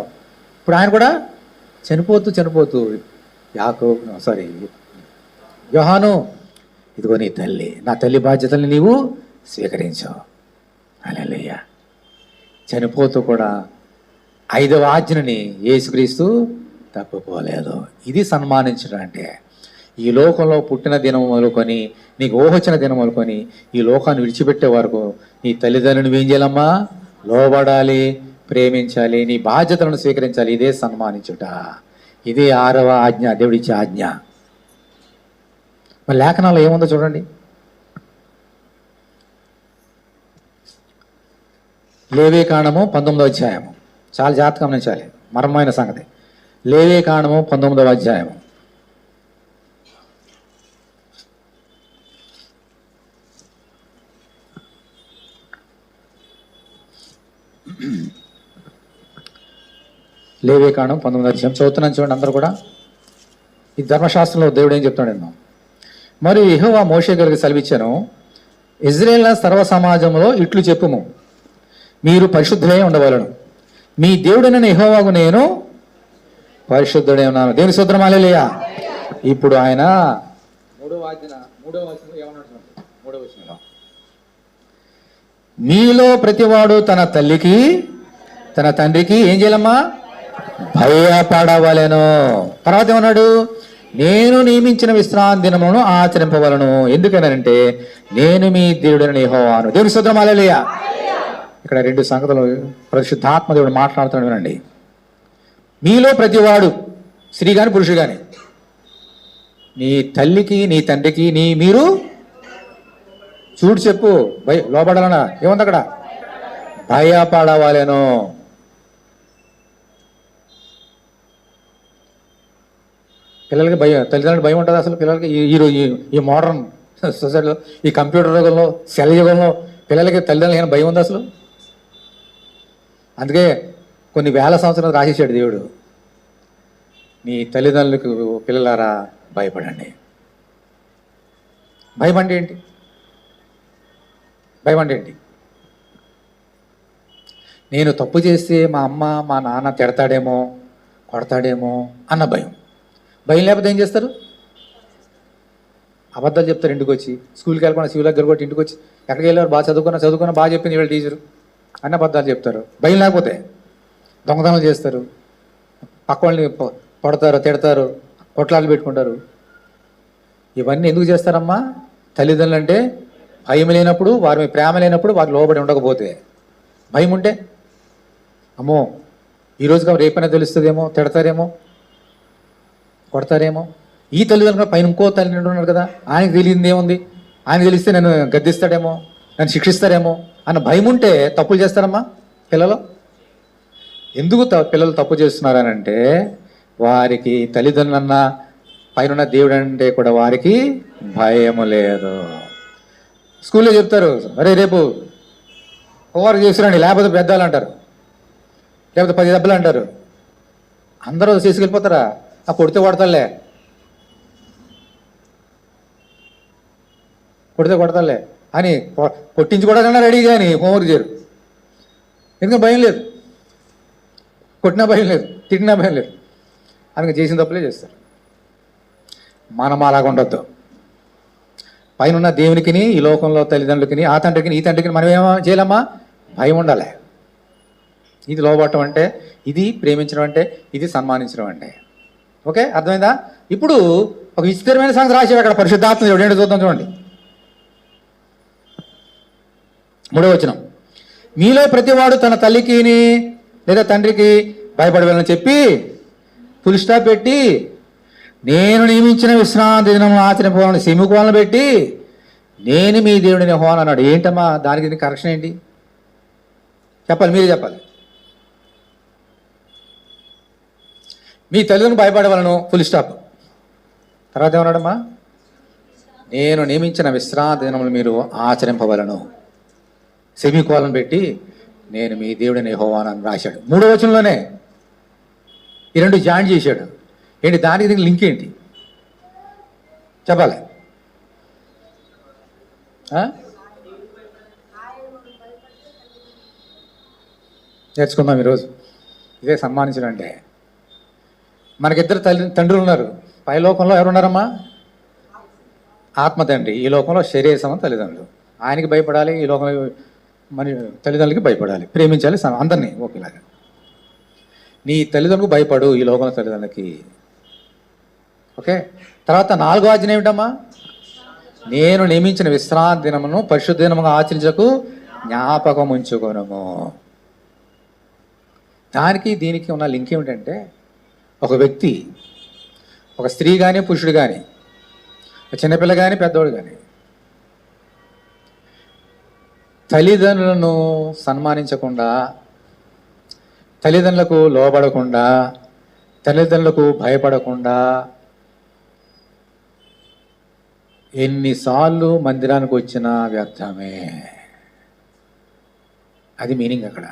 ఇప్పుడు ఆయన కూడా చనిపోతూ యోహాను, ఇదిగో నీ తల్లి, నా తల్లి బాధ్యతల్ని నీవు స్వీకరించావు. హల్లెలూయా. చనిపోతూ కూడా 5వ ఆజ్ఞని యేసుక్రీస్తు తప్పిపోలేదు. ఇది సన్మానించడం అంటే. ఈ లోకంలో పుట్టిన దినం మొదలుకొని, నీకు ఊహొచ్చిన దినం మొదలుకొని ఈ లోకాన్ని విడిచిపెట్టే వరకు నీ తల్లిదండ్రులు నువ్వేం చేయాలమ్మా? లోబడాలి, ప్రేమించాలి, నీ బాధ్యతలను స్వీకరించాలి. ఇదే సన్మానించుట. ఇదే 6వ ఆజ్ఞ, దేవుడిచ్చే ఆజ్ఞ. మరి లేఖనాల్లో ఏముందో చూడండి. లేవీకాండము 19వ అధ్యాయము, చాలా జాగ్రత్తగా గమనించాలి, మర్మమైన సంగతి. లేవీకాండము 19వ అధ్యాయము. లేవీకాండం 19వ అధ్యాయం చదువుతున్నాను చూడండి అందరూ కూడా. ఈ ధర్మశాస్త్రంలో దేవుడు ఏం చెప్తాడేమో. మరియు యెహోవా మోషే గారికి సెలవిచ్చాను, ఇజ్రాయేల్ సర్వ సమాజంలో ఇట్లు చెప్పుము, మీరు పరిశుద్ధులై ఉండవలను, మీ దేవుడైన యెహోవాకు నేను పరిశుద్ధుడై ఉన్నాను. దేవుని స్తోత్రం. హల్లెలూయా. ఇప్పుడు ఆయన 3వ వచనంలో ఏమన్నాడు? 3వ వచనంలో, మీలో ప్రతివాడు తన తల్లికి తన తండ్రికి ఏం చేయాలమ్మా? భయపడవలెను. తర్వాత ఏమన్నాడు? నేను నియమించిన విశ్రాంతి దినమును ఆచరింపవలను. ఎందుకనంటే నేను మీ దేవుడైన యెహోవాను. దేవుని స్తోత్రం. హల్లెలూయా. ఇక్కడ 2 సంగతులు పరిశుద్ధాత్మ దేవుడు మాట్లాడుతున్నాడు వినండి. మీలో ప్రతివాడు, స్త్రీ కానీ పురుషుడు కానీ, నీ తల్లికి నీ తండ్రికి మీరు చూడు చెప్పు, లోబడాలనా? ఏముంది అక్కడ? భయపడవలెను. పిల్లలకి తల్లిదండ్రులు భయం ఉంటుంది అసలు పిల్లలకి? ఈ మోడర్న్ సొసైటీలో, ఈ కంప్యూటర్ యుగంలో, సెల్ యుగంలో పిల్లలకి తల్లిదండ్రులకి భయం ఉంది అసలు? అందుకే కొన్ని వేల సంవత్సరాలు రాసేసాడు దేవుడు, నీ తల్లిదండ్రులకు పిల్లలారా భయపడండి. భయం అంటే ఏంటి? భయం అంటే ఏంటి? నేను తప్పు చేస్తే మా అమ్మ మా నాన్న తిడతాడేమో, కొడతాడేమో అన్న భయం. భయం లేకపోతే ఏం చేస్తారు? అబద్ధాలు చెప్తారు ఇంటికి వచ్చి. స్కూల్కి వెళ్ళకుండా శివుల దగ్గర కొట్టి ఇంటికి వచ్చి ఎక్కడికి వెళ్ళారు, బాగా చదువుకున్నా బాగా చెప్పింది వీళ్ళ టీచరు అన్న అబద్ధాలు చెప్తారు. భయం లేకపోతే దొంగతనాలు చేస్తారు, పక్క వాళ్ళని కొడతారు, తిడతారు, కొట్లాలు పెట్టుకుంటారు. ఇవన్నీ ఎందుకు చేస్తారమ్మా? తల్లిదండ్రులు అంటే భయం లేనప్పుడు, వారి మీద ప్రేమ లేనప్పుడు, వారికి లోబడి ఉండకపోతే. భయం ఉంటే అమ్మో ఈరోజు కాబట్టి రేపైనా తెలుస్తుందేమో, తిడతారేమో, కొడతారేమో. ఈ తల్లిదండ్రులు పైన ఇంకో తల్లిదండ్రులు ఉన్నాడు కదా, ఆయనకు తెలియదు ఏముంది, ఆయనకు తెలిస్తే నన్ను గద్దిస్తాడేమో, నన్ను శిక్షిస్తారేమో అన్న భయం ఉంటే తప్పులు చేస్తారమ్మా పిల్లలు. ఎందుకు పిల్లలు తప్పు చేస్తున్నారనంటే వారికి తల్లిదండ్రులన్నా పైన దేవుడు అంటే కూడా వారికి భయము లేదు. స్కూల్లో చెప్తారు, అరే రేపు హోంవర్క్ చేసిరండి, లేకపోతే పెద్దాలు అంటారు, లేకపోతే 10 దెబ్బలు అంటారు. అందరూ చేసుకెళ్ళిపోతారా? కొడితే కొడతాలే, కొడితే కొడతాలే అని కొట్టించుకోవడానికన్నా రెడీ కానీ హోంవర్క్ చేయరు. ఎందుకంటే భయం లేదు, కొట్టినా భయం లేదు, తిట్టినా భయం లేదు, అందుకే చేసిన తప్పులే చేస్తారు. మనం అలాగ ఉండొద్దు. పైన ఉన్న దేవునికిని, ఈ లోకంలో తల్లిదండ్రులకి, ఆ తండ్రికి ఈ తండ్రికి మనం ఏమో చేయాలమ్మా? భయం ఉండాలి. ఇది లోబట్టం అంటే, ఇది ప్రేమించడం అంటే, ఇది సన్మానించడం అంటే. ఓకే, అర్థమైందా? ఇప్పుడు ఒక విచిత్రమైన సంగతి రాశాడు అక్కడ పరిశుద్ధాత్మ దేవుడు. ఏంటో చూద్దాం, చూడండి. 3వ వచనం, మీలో ప్రతివాడు తన తల్లికి లేదా తండ్రికి భయపడవాలని చెప్పి ఫుల్ స్టాప్ పెట్టి నేను నియమించిన విశ్రాంతి దినం ఆచరించాలని సెమికోలను పెట్టి నేను మీ దేవుడిని యెహోవా అన్నాడు. ఏంటమ్మా దానికి కరెక్షన్ ఏంటి? చెప్పాలి, మీరే చెప్పాలి. మీ తల్లిదండ్రులు భయపడవలను ఫుల్ స్టాప్. తర్వాత ఏమన్నాడమ్మా? నేను నియమించిన విశ్రాంతి దినములు మీరు ఆచరింపవలను సెమికోలను పెట్టి నేను మీ దేవుడిని యెహోవా అని రాశాడు. 3వ వచనంలోనే ఈ రెండు జాయిన్ చేశాడు. ఏంటి దానికి దీనికి లింక్ ఏంటి చెప్పాలి? నేర్చుకుందాం ఈరోజు. ఇదే సన్మానించడం అంటే. మనకిద్దరు తండ్రులు ఉన్నారు. పై లోకంలో ఎవరున్నారమ్మా? ఆత్మ తండ్రి, ఈ లోకంలో శరీరం తల్లిదండ్రులు. ఆయనకి భయపడాలి, ఈ లోకంలో మన తల్లిదండ్రులకి భయపడాలి, ప్రేమించాలి అందరినీ ఒకేలాగా. నీ తల్లిదండ్రులకు భయపడు, ఈ లోకంలో తల్లిదండ్రులకి. ఓకే, తర్వాత 4వ ఆజ్ఞ ఏమిటమ్మా? నేను నియమించిన విశ్రాంతి దినమును పరిశుద్ధ దినముగా ఆచరించకు జ్ఞాపకం ఉంచుకోనము. దానికి దీనికి ఉన్న లింక్ ఏమిటంటే, ఒక వ్యక్తి, ఒక స్త్రీ కానీ పురుషుడు కానీ, చిన్నపిల్ల కానీ పెద్దోడు కానీ తల్లిదండ్రులను సన్మానించకుండా, తల్లిదండ్రులకు లోబడకుండా, తల్లిదండ్రులకు భయపడకుండా ఎన్నిసార్లు మందిరానికి వచ్చినా వ్యర్థమే. అది మీనింగ్ అక్కడ.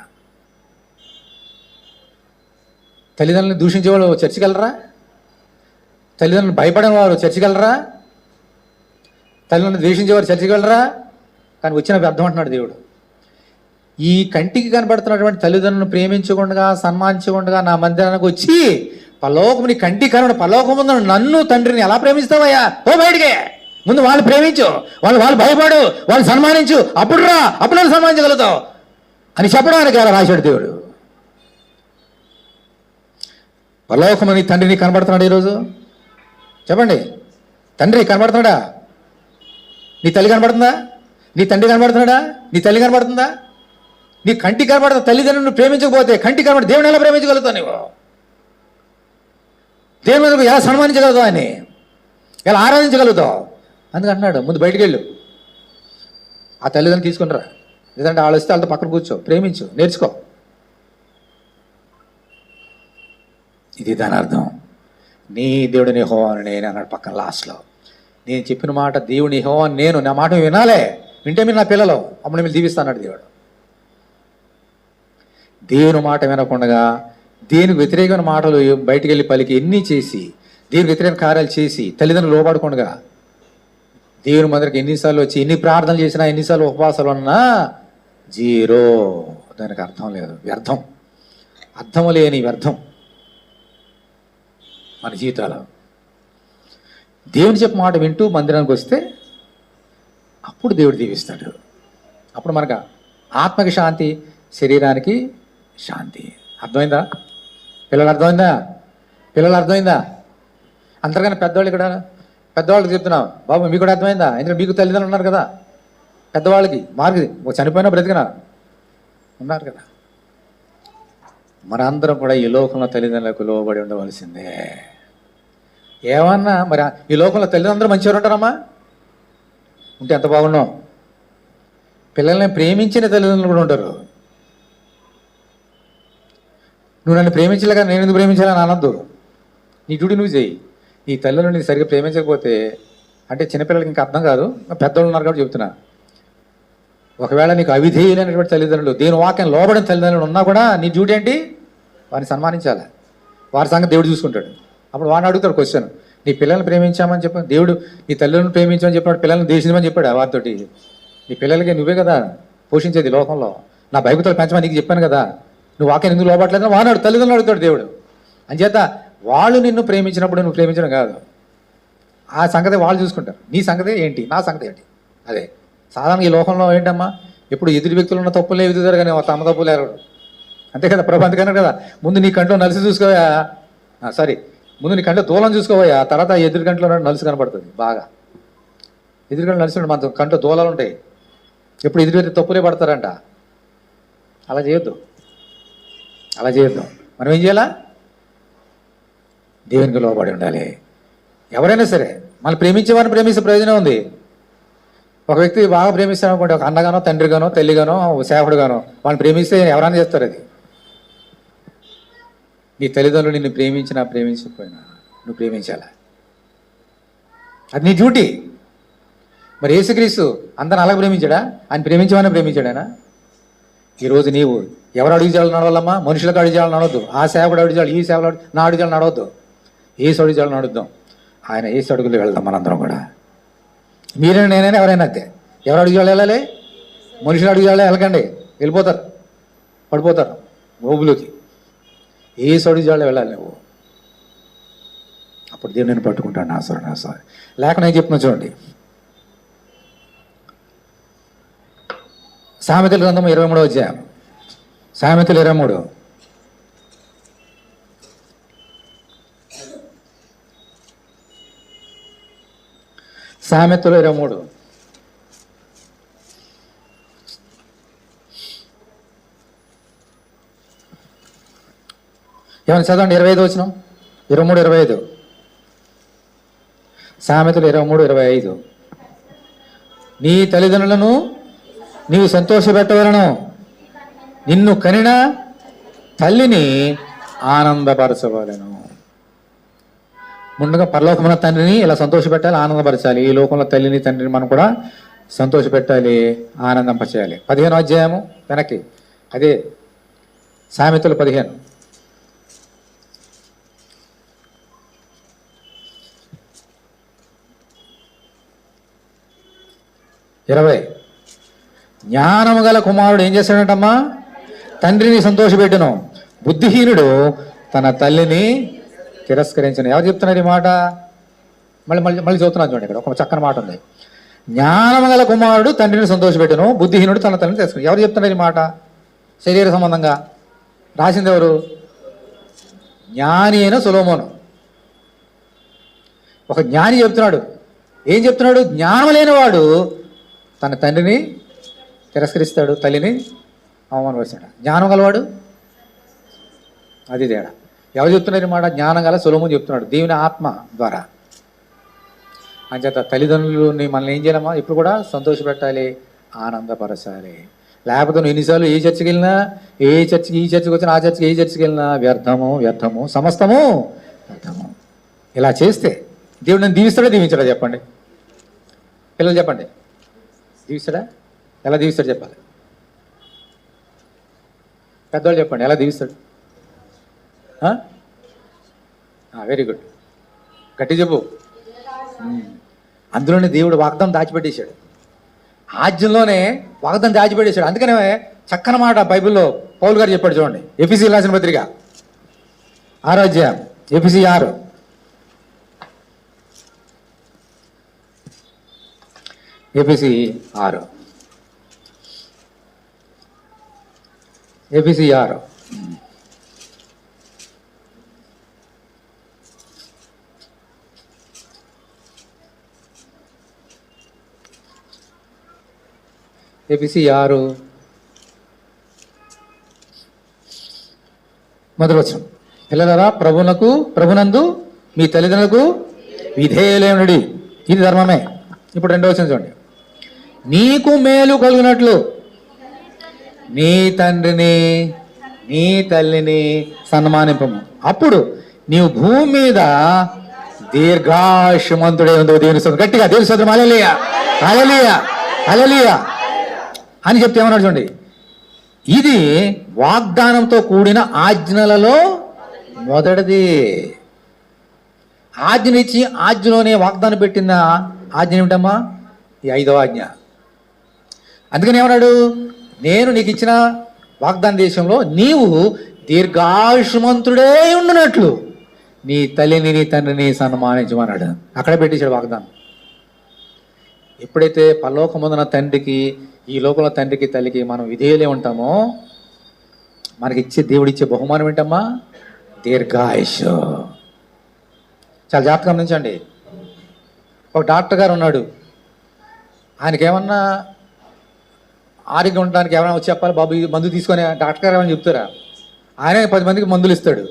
తల్లిదండ్రులను దూషించేవాళ్ళు చర్చికి వెళ్ళరా? తల్లిదండ్రులు భయపడిన వారు చర్చికి వెళ్ళరా? తల్లిదండ్రులు ద్వేషించేవారు చర్చికి వెళ్ళరా? కానీ వచ్చిన వ్యర్థం అంటున్నాడు దేవుడు. ఈ కంటికి కనబడుతున్నటువంటి తల్లిదండ్రులను ప్రేమించకుండా, సన్మానించకుండా నా మందిరానికి వచ్చి పరలోకం, నీ కంటికి కనబడి పరలోకం ముందు నన్ను తండ్రిని ఎలా ప్రేమిస్తావయ్యా? ఓ బయటికే, ముందు వాళ్ళు ప్రేమించు, వాళ్ళు భయపడు, వాళ్ళు సన్మానించు, అప్పుడు రా, అప్పుడు నన్ను సన్మానించగలుగుతావు అని చెప్పడానికి అలా రాశాడు దేవుడు. పరలోకము నీ తండ్రిని కనబడుతున్నాడు ఈరోజు? చెప్పండి, తండ్రి కనబడుతున్నాడా? నీ తల్లి కనబడుతుందా? నీ తండ్రి కనబడుతున్నాడా? నీ తల్లి కనబడుతుందా? నీ కంటి కనబడుతుంది. తల్లిదండ్రులను ప్రేమించకపోతే కంటి కనబడి దేవుని ఎలా ప్రేమించగలుగుతావు? నువ్వు దేవుని ఎలా సన్మానించగలుగుతావు? అని ఎలా ఆరాధించగలుగుతావు? అందుకంటున్నాడు ముందు బయటికి వెళ్ళు, ఆ తల్లిదండ్రులు తీసుకుంటారా, లేదంటే వాళ్ళు వస్తే వాళ్ళతో పక్కన కూర్చో, ప్రేమించు, నేర్చుకో. ఇది దాని అర్థం. నీ దేవుడిని యెహోవా నేను అన్నాడు పక్కన లాస్ట్లో. నేను చెప్పిన మాట దేవుని యెహోవా నేను, నా మాట వినాలే, వింటే మీరు నా పిల్లలు, అప్పుడు నేను దీవిస్తాడు దేవుడు. దేవుని మాట వినకుండా దేనికి వ్యతిరేకమైన మాటలు బయటికి వెళ్ళి పలికి ఎన్ని చేసి, దేవుని వ్యతిరేక కార్యాలు చేసి తల్లిదండ్రులు లోబడకుండా దేవుని మందిరికి ఎన్నిసార్లు వచ్చి ఎన్ని ప్రార్థనలు చేసినా ఎన్నిసార్లు ఉపవాసాలు ఉన్నా జీరో. దానికి అర్థం లేదు, వ్యర్థం, అర్థం లేని వ్యర్థం మన జీవితాలు. దేవుని చెప్పిన మాట వింటూ మందిరానికి వస్తే అప్పుడు దేవుడు దీవిస్తాడు. అప్పుడు మనకు ఆత్మకి శాంతి, శరీరానికి శాంతి. అర్థమైందా పిల్లలు? అర్థమైందా? అంతకన్నా పెద్దవాళ్ళు ఇక్కడ పెద్దవాళ్ళకి చెప్తున్నాం బాబు, మీకు కూడా అర్థమైందా? ఎందుకంటే మీకు తల్లిదండ్రులు ఉన్నారు కదా, పెద్దవాళ్ళకి మార్గం చనిపోయినా బ్రతికినా ఉన్నారు కదా. మనందరం కూడా ఈ లోకంలో తల్లిదండ్రులకు లోబడి ఉండవలసిందే. ఏమన్నా మరి ఈ లోకంలో తల్లిదండ్రులు మంచివారు ఉంటారమ్మా? ఉంటే ఎంత బాగున్నాం. పిల్లల్ని ప్రేమించిన తల్లిదండ్రులు కూడా ఉంటారు. నువ్వు నన్ను ప్రేమించలేక నేను ఎందుకు ప్రేమించాలని అనొద్దు. నీ డ్యూటీ నువ్వు చేయి. నీ తల్లిదండ్రులు నీ సరిగ్గా ప్రేమించకపోతే, అంటే చిన్నపిల్లలకి ఇంకా అర్థం కాదు, పెద్దవాళ్ళు ఉన్నారు కాబట్టి చెప్తున్నా. ఒకవేళ నీకు అవిధేయులైనటువంటి తల్లిదండ్రులు, దేని వాక్యం లోబడిన తల్లిదండ్రులు ఉన్నా కూడా నీ డ్యూటీ ఏంటి? వారిని సన్మానించాలి. వారి సంగతి దేవుడు చూసుకుంటాడు. అప్పుడు వాడిని అడుగుతాడు క్వశ్చన్, నీ పిల్లల్ని ప్రేమించామని చెప్పి దేవుడు నీ తల్లిదండ్రులను ప్రేమించామని చెప్పాడు, పిల్లల్ని దేశించమని చెప్పాడు. వారితోటి నీ పిల్లలకి నువ్వే కదా పోషించేది లోకంలో. నా బైబిల్ పెంచమని నీకు చెప్పాను కదా, నువ్వు వాక్యం ఎందుకు లోబట్లేదని వాడు తల్లిదండ్రులు అడుగుతాడు దేవుడు. అంచేత వాళ్ళు నిన్ను ప్రేమించినప్పుడు నువ్వు ప్రేమించడం కాదు, ఆ సంగతి వాళ్ళు చూసుకుంటారు. నీ సంగతి ఏంటి, నా సంగతి ఏంటి? అదే సాధారణ ఈ లోకంలో ఏంటమ్మా, ఎప్పుడు ఎదురు వ్యక్తులు ఉన్న తప్పులే ఎదుగుతారు కానీ తమ తప్పులు ఎరగడు. అంతే కదా, ప్రభు అందుకన్నా కదా, ముందు నీ కంట్లో నలిసి చూసుకోవా, ముందు నీ కంట్లో దూలం చూసుకోవా, తర్వాత ఎదురు గంటలో నలుసు కనపడుతుంది. బాగా ఎదురు గంటలు నలిసి మన కంట్లో దూలాలు ఉంటాయి. ఎప్పుడు ఎదురు వ్యక్తి తప్పులే పడతారంట. అలా చేయొద్దు. మనం ఏం చేయాలా? దేవునికి లోబడి ఉండాలి. ఎవరైనా సరే మనం ప్రేమించేవారిని ప్రేమిస్తే ప్రయోజనం ఉంది. ఒక వ్యక్తి బాగా ప్రేమిస్తాడు అనుకోండి, ఒక అన్నగానో, తండ్రిగానో, తల్లిగానో, సేవకుడుగానో వాళ్ళని ప్రేమిస్తే ఎవరైనా చేస్తారు. అది నీ తల్లిదండ్రులు నిన్ను ప్రేమించినా ప్రేమించకపోయినా నువ్వు ప్రేమించాలా, అది నీ డ్యూటీ. మరి యేసుక్రీస్తు అందరిని అలాగ ప్రేమించాడా? ఆయన ప్రేమించమని ప్రేమించాడానా? ఈరోజు నీవు ఎవరు అడుగు చేయాలని నడవాలమ్మా? మనుషులకు అడుగు చేయాలని నడవద్దు. ఆ సేవకుడు అడుగు చేయాలి, ఈ సేవలు నా అడుగు చేయాలని నడవద్దు. ఏసు అడుగు చేయాలని నడుద్దాం. ఆయన ఏసు అడుగులు వెళ్దాం మనందరం కూడా. మీరైనా నేనైనా ఎవరైనా అంతే. ఎవరు అడుగు చేయాలి వెళ్ళాలి? మనుషులు అడుగు చేయాలి వెళ్ళకండి, వెళ్ళిపోతారు, పడిపోతారు గోబులోకి. ఏసు అడుగు చేయాలి వెళ్ళాలి నువ్వు. అప్పుడు దేవుడు నేను పట్టుకుంటాను. నా సారీ లేక నేను చెప్తున్నా చూడండి. సామెతల గ్రంథం 23వ అధ్యాయం. సామెతలు 23. సామెతలు 23. ఏమైనా చదవండి. 25 వచనం. 23, 25. సామెతలు 23, 25. నీ తల్లిదండ్రులను నీవు సంతోషపెట్టవలను, నిన్ను కనిన తల్లిని ఆనందపరచవలను. ముందుగా పరలోకమున తండ్రిని ఇలా సంతోషపెట్టాలి, ఆనందపరచాలి. ఈ లోకంలో తల్లిని తండ్రిని మనం కూడా సంతోషపెట్టాలి, ఆనందింపచేయాలి. 15వ అధ్యాయము వెనక్కి, అదే సామెతలు 15. జ్ఞానము గల కుమారుడు ఏం చేస్తాడంటమ్మా? తండ్రిని సంతోషపెట్టును. బుద్ధిహీనుడు తన తల్లిని తిరస్కరించను. ఎవరు చెప్తున్నారు ఈ మాట? మళ్ళీ చదువుతున్నాను చూడండి. ఇక్కడ ఒక చక్కని మాట ఉంది. జ్ఞానము గల కుమారుడు తండ్రిని సంతోషపెట్టును, బుద్ధిహీనుడు తన తల్లిని తిరస్కరించను. ఎవరు చెప్తున్నారు ఈ మాట? శరీర సంబంధంగా రాసింది ఎవరు? జ్ఞాని అయిన సొలొమోను. ఒక జ్ఞాని చెప్తున్నాడు. ఏం చెప్తున్నాడు? జ్ఞానం లేనివాడు తన తండ్రిని తిరస్కరిస్తాడు, తల్లిని అవమానపరుస్తాడు. జ్ఞానం గలవాడు అది తేడా. ఎవరు చెప్తున్నారు మాట? జ్ఞానం గల సొలొమోను చెప్తున్నాడు, దేవుని ఆత్మ ద్వారా. అంచేత తల్లిదండ్రులని మనల్ని ఏం చేయాలమ్మా? ఇప్పుడు కూడా సంతోషపెట్టాలి, ఆనందపరచాలి. లేకపోతే నువ్వు ఎన్నిసార్లు ఏ చర్చికి వెళ్ళినా, ఈ చర్చికి వచ్చినా, ఆ చర్చికి ఏ చర్చికి వెళ్ళినా వ్యర్థము, సమస్తము వ్యర్థము. ఇలా చేస్తే దేవుడు నన్ను దీవిస్తాడా దీవించాడా? చెప్పండి పిల్లలు, చెప్పండి. దీవిస్తాడా? ఎలా దీవిస్తాడు చెప్పాలి. పెద్దవాళ్ళు చెప్పండి, ఎలా దీవిస్తాడు? వెరీ గుడ్, గట్టి చెప్పు. అందులోనే దేవుడు వాగ్దానం దాచిపెట్టేశాడు. ఆజ్ఞలోనే వాగ్దానం దాచిపెట్టేశాడు. అందుకనే చక్కని మాట బైబిల్లో పౌలు గారు చెప్పాడు చూడండి. ఎఫెసీ రాసిన పత్రిక 6వ అధ్యాయం, ఎఫెసీ 6. ఎఫెసీ 6. ఎఫెసీ 6. ఎఫెసీ 6 మొదటి వచనం. పిల్లలారా, ప్రభునందు మీ తల్లిదండ్రులకు విధేయులైనడి, ఇది ధర్మమే. ఇప్పుడు రెండవ వచనం చూడండి. నీకు మేలు కలిగినట్లు నీ తండ్రిని నీ తల్లిని సన్మానింపము, అప్పుడు నీవు భూమి మీద దీర్ఘాయుష్మంతుడే ఉందో. దేవుని స్తోత్రం. గట్టిగా దేవుని స్తోత్రం. హల్లెలూయా, హల్లెలూయా, హల్లెలూయా అని చెప్తే ఏమన్నాడు చూడండి. ఇది వాగ్దానంతో కూడిన ఆజ్ఞలలో మొదటిది. ఆజ్ఞనిచ్చి ఆజ్ఞలోనే వాగ్దానం పెట్టిన ఆజ్ఞ ఏమిటమ్మా? ఈ 5వ ఆజ్ఞ. అందుకని ఏమన్నాడు? నేను నీకు ఇచ్చిన వాగ్దాన దేశంలో నీవు దీర్ఘాయుష్మంతుడే ఉండునట్లు నీ తల్లిని నీ తండ్రిని సన్మానించమన్నాడు. అక్కడే పెట్టేశాడు వాగ్దానం. ఎప్పుడైతే పరలోకమందున తండ్రికి, ఈ లోకంలో తండ్రికి తల్లికి మనం విధేయులే ఉంటామో, మనకిచ్చే దేవుడిచ్చే బహుమానం ఏంటమ్మా? దీర్ఘాయుష్. చాలా జాగ్రత్తగా గమనించండి. ఒక డాక్టర్ గారు ఉన్నాడు. ఆయనకేమన్నా ఆరోగ్యం ఉండడానికి ఏమైనా వచ్చి చెప్పాలి, బాబు ఈ మందు తీసుకొని డాక్టర్ గారు ఏమైనా చెప్తారా? ఆయనే 10 మందికి మందులు ఇస్తాడు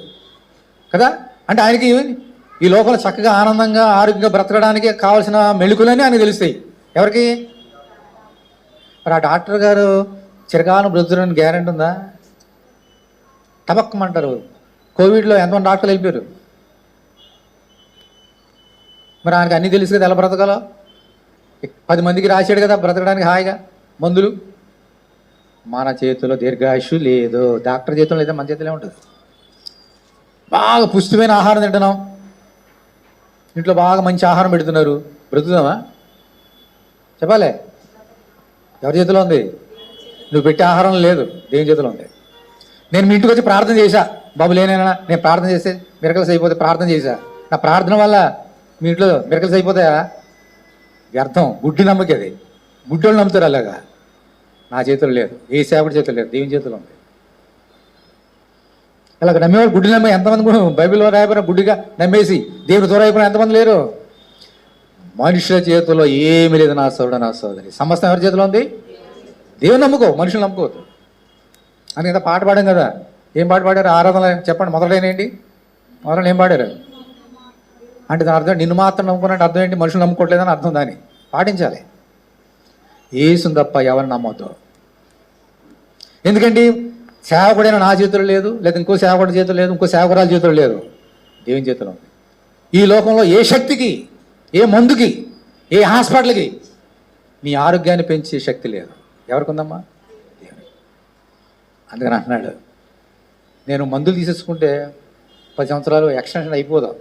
కదా. అంటే ఆయనకి ఈ లోకంలో చక్కగా ఆనందంగా ఆరోగ్యంగా బ్రతకడానికి కావాల్సిన మెళుకులన్నీ ఆయనకు తెలుస్తాయి. ఎవరికి? మరి ఆ డాక్టర్ గారు చిరకాలం బ్రతుకుని గ్యారెంటీ ఉందా? టపక్కమంటారు. కోవిడ్లో ఎంతమంది డాక్టర్లు వెళ్ళిపోయారు. మరి ఆయనకి అన్నీ తెలుసు కదా ఎలా బ్రతకాలో. 10 మందికి రాశాడు కదా బ్రతకడానికి హాయిగా మందులు. మన చేతిలో దీర్ఘాయుషు లేదు, డాక్టర్ చేతిలో లేదా, మన చేతిలో ఉంటుంది. బాగా పుష్టిమైన ఆహారం తింటున్నాం, ఇంట్లో బాగా మంచి ఆహారం పెడుతున్నారు, బ్రతుకుదామా? చెప్పాలే. ఎవరి చేతిలో ఉంది? నువ్వు పెట్టే ఆహారం లేదు, దేవుని చేతిలో ఉంది. నేను మీ ఇంటికి వచ్చి ప్రార్థన చేశా, బాబు లేనైనా నేను ప్రార్థన చేస్తే మిరకల్స్ అయిపోతే ప్రార్థన చేశా. నా ప్రార్థన వల్ల మీ ఇంట్లో మిరకల్స్ అయిపోతాయా? వ్యర్థం, గుడ్డి నమ్మకి. అది గుడ్డోళ్ళు నమ్ముతారు. అలాగా నా చేతుల్లో లేదు, ఏ సేవకుడి చేతుల్లో లేదు, దేవుని చేతిలో ఉంది. ఇలాగ నమ్మేవాడు గుడ్డి నమ్మే ఎంతమంది కూడా బైబిల్లో రాయబడిన గుడ్డిగా నమ్మేసి దేవుడు దూరం అయిపోయిన ఎంతమంది లేరు? మనుషుల చేతుల్లో ఏమీ లేదు నా సోదరుడు, నా సోదరి. సమస్తం ఎవరి చేతిలో ఉంది? దేవుని నమ్ముకో, మనుషులు నమ్ముకోవద్దు. అని కదా పాట పాడాం కదా. ఏం పాట పాడారు? ఆరాధన చెప్పండి. మొదలైనఏంటి? మొదలైన ఏం పాడారు అంటే దాని అర్థం నిన్ను మాత్రం నమ్ముకున్నట్టు అర్థం ఏంటి? మనుషులు నమ్ముకోవట్లేదని అర్థం. దాన్ని పాటించాలి. యేసుని తప్ప ఎవరిని నమ్మొద్దు. ఎందుకంటే సేవకుడైనా నా చేతుల్లో లేదు, లేదా ఇంకో సేవకుడి చేతులు లేదు, ఇంకో సేవకురాల చేతులు లేదు, దేవుని చేతిలో ఉంది. ఈ లోకంలో ఏ శక్తికి, ఏ మందుకి, ఏ హాస్పిటల్కి నీ ఆరోగ్యాన్ని పెంచే శక్తి లేదు. ఎవరికి ఉందమ్మా? అందుకని అంటున్నాడు, నేను మందులు తీసేసుకుంటే 10 సంవత్సరాలు ఎక్స్టెన్షన్ అయిపోదాం.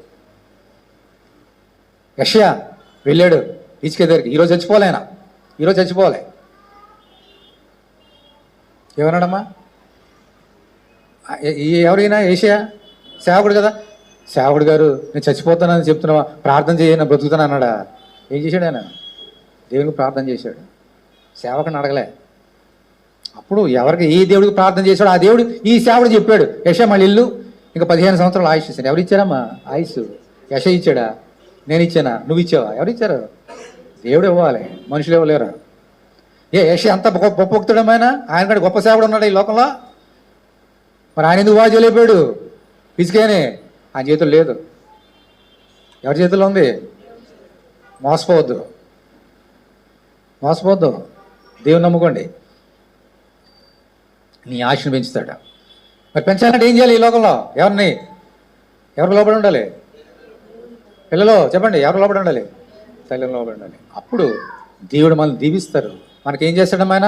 యెషయా వెళ్ళాడు ఇచ్చుకే దగ్గరికి. ఈరోజు చచ్చిపోలే ఆయన, ఈరోజు చచ్చిపోలే. ఏమన్నాడమ్మా? ఎవరైనా యెషయా సేవకుడు కదా. సేవకుడు గారు నేను చచ్చిపోతానని చెప్తున్నావా, ప్రార్థన చేయను బ్రతుకుతాను అన్నాడా? ఏం చేశాడు ఆయన? దేవునికి ప్రార్థన చేశాడు, సేవకుని అడగలే. అప్పుడు ఎవరికి ఏ దేవుడికి ప్రార్థన చేశాడు ఆ దేవుడు ఈ సేవకుడు చెప్పాడు, యెషయా మళ్ళీ ఇల్లు ఇంకా 15 సంవత్సరాలు ఆయుష్ ఇచ్చాను. ఎవరు ఇచ్చారమ్మా ఆయుష్? యెషయా ఇచ్చాడా? నేను ఇచ్చానా? నువ్వు ఇచ్చావా? ఎవరు ఇచ్చారు? దేవుడు ఇవ్వాలి, మనుషులు ఇవ్వలేరు. యెషయా అంత గొప్ప భక్తుడమైనా ఆయన కంటే గొప్ప సేవకుడు ఉన్నాడు ఈ లోకంలో. మరి ఆయన ఎందుకు బాగా చేయలేపాడు? పిసికేనే ఆయన చేతులు లేదు. ఎవరి చేతుల్లో ఉంది? మోసపోవద్దు, మోసపోవద్దు. దేవుని నమ్ముకోండి, నీ ఆశను పెంచుతాడు. మరి పెంచాలంటే ఏం చేయాలి? ఈ లోకంలో ఎవరు లోపడి ఉండాలి? పిల్లలు చెప్పండి, ఎవరు లోపడి ఉండాలి? తల్లిని లోపడి ఉండాలి. అప్పుడు దేవుడు మనల్ని దీవిస్తారు. మనకేం చేస్తాడు? ఆయన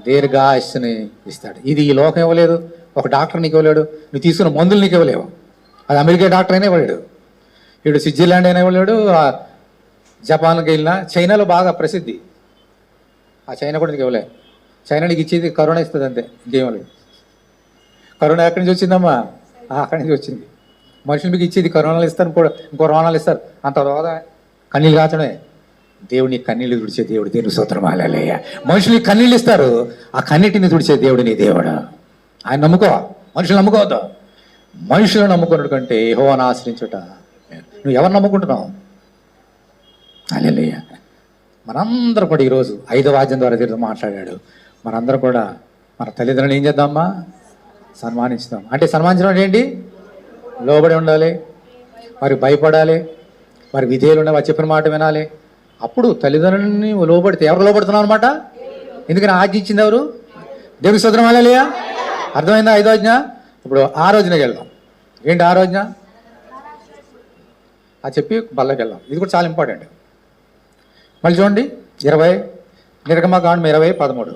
దీర్ఘాయుష్ని ఇస్తాడు. ఇది ఈ లోకం ఇవ్వలేదు, ఒక డాక్టర్ నీకు ఇవ్వలేడు, నువ్వు తీసుకున్న మందులు నీకు ఇవ్వలేవు. అది అమెరికా డాక్టర్ అయినా ఇవ్వలేడు, ఇటు స్విట్జర్లాండ్ అయినా ఇవ్వలేడు, జపాన్కి వెళ్ళినా, చైనాలో బాగా ప్రసిద్ధి. ఆ చైనా కూడా నీకు ఇవ్వలే. చైనా నీకు ఇచ్చేది కరోనా ఇస్తుంది అంతే, ఇంకేమో. కరోనా ఎక్కడి నుంచి వచ్చిందమ్మా? అక్కడి నుంచి వచ్చింది. మనుషులు మీకు ఇచ్చేది కరోనాలు ఇస్తారు, ఇంకో రోనాలు ఇస్తారు. అంత రోదా కన్నీళ్ళు కాచడమే. దేవుడిని కన్నీళ్ళు తుడిచే దేవుడు, దేవుని స్తోత్రం హల్లెలూయ. మనుషులు కన్నీళ్ళు ఇస్తారు, ఆ కన్నీటిని తుడిచే దేవుడు నీ దేవుడు. ఆయన నమ్ముకో, మనుషులు నమ్ముకోవద్దు. మనుషులను నమ్ముకున్నట్టు కంటే యెహోవాను ఆశ్రయించుట. నువ్వు ఎవరు నమ్ముకుంటున్నావు? హల్లెలూయ. మనందరూ కూడా ఈరోజు 5వ వాద్యం ద్వారా దేవుడు మాట్లాడాడు. మనందరూ కూడా మన తల్లిదండ్రులు ఏం చేద్దామా? సన్మానించుదాం. అంటే సన్మానించడం అంటే ఏంటి? లోబడి ఉండాలి, వారికి భయపడాలి, వారి విధేయులు ఉండాలి, వారు చెప్పిన మాట వినాలి. అప్పుడు తల్లిదండ్రులని లోబడితే ఎవరు లోబడుతున్నావు అనమాట? ఎందుకని ఆజ్ఞ ఇచ్చింది ఎవరు? దేవునికి స్తోత్రం హల్లెలూయా. అర్థమైందా? 5వ ఆజ్ఞ. ఇప్పుడు 6వ ఆజ్ఞకి వెళ్దాం. ఏంటి 6వ ఆజ్ఞ? అది చెప్పి బల్లకి వెళ్దాం. ఇది కూడా చాలా ఇంపార్టెంట్. మళ్ళీ చూడండి 20, నిర్గమకాండం 20:13.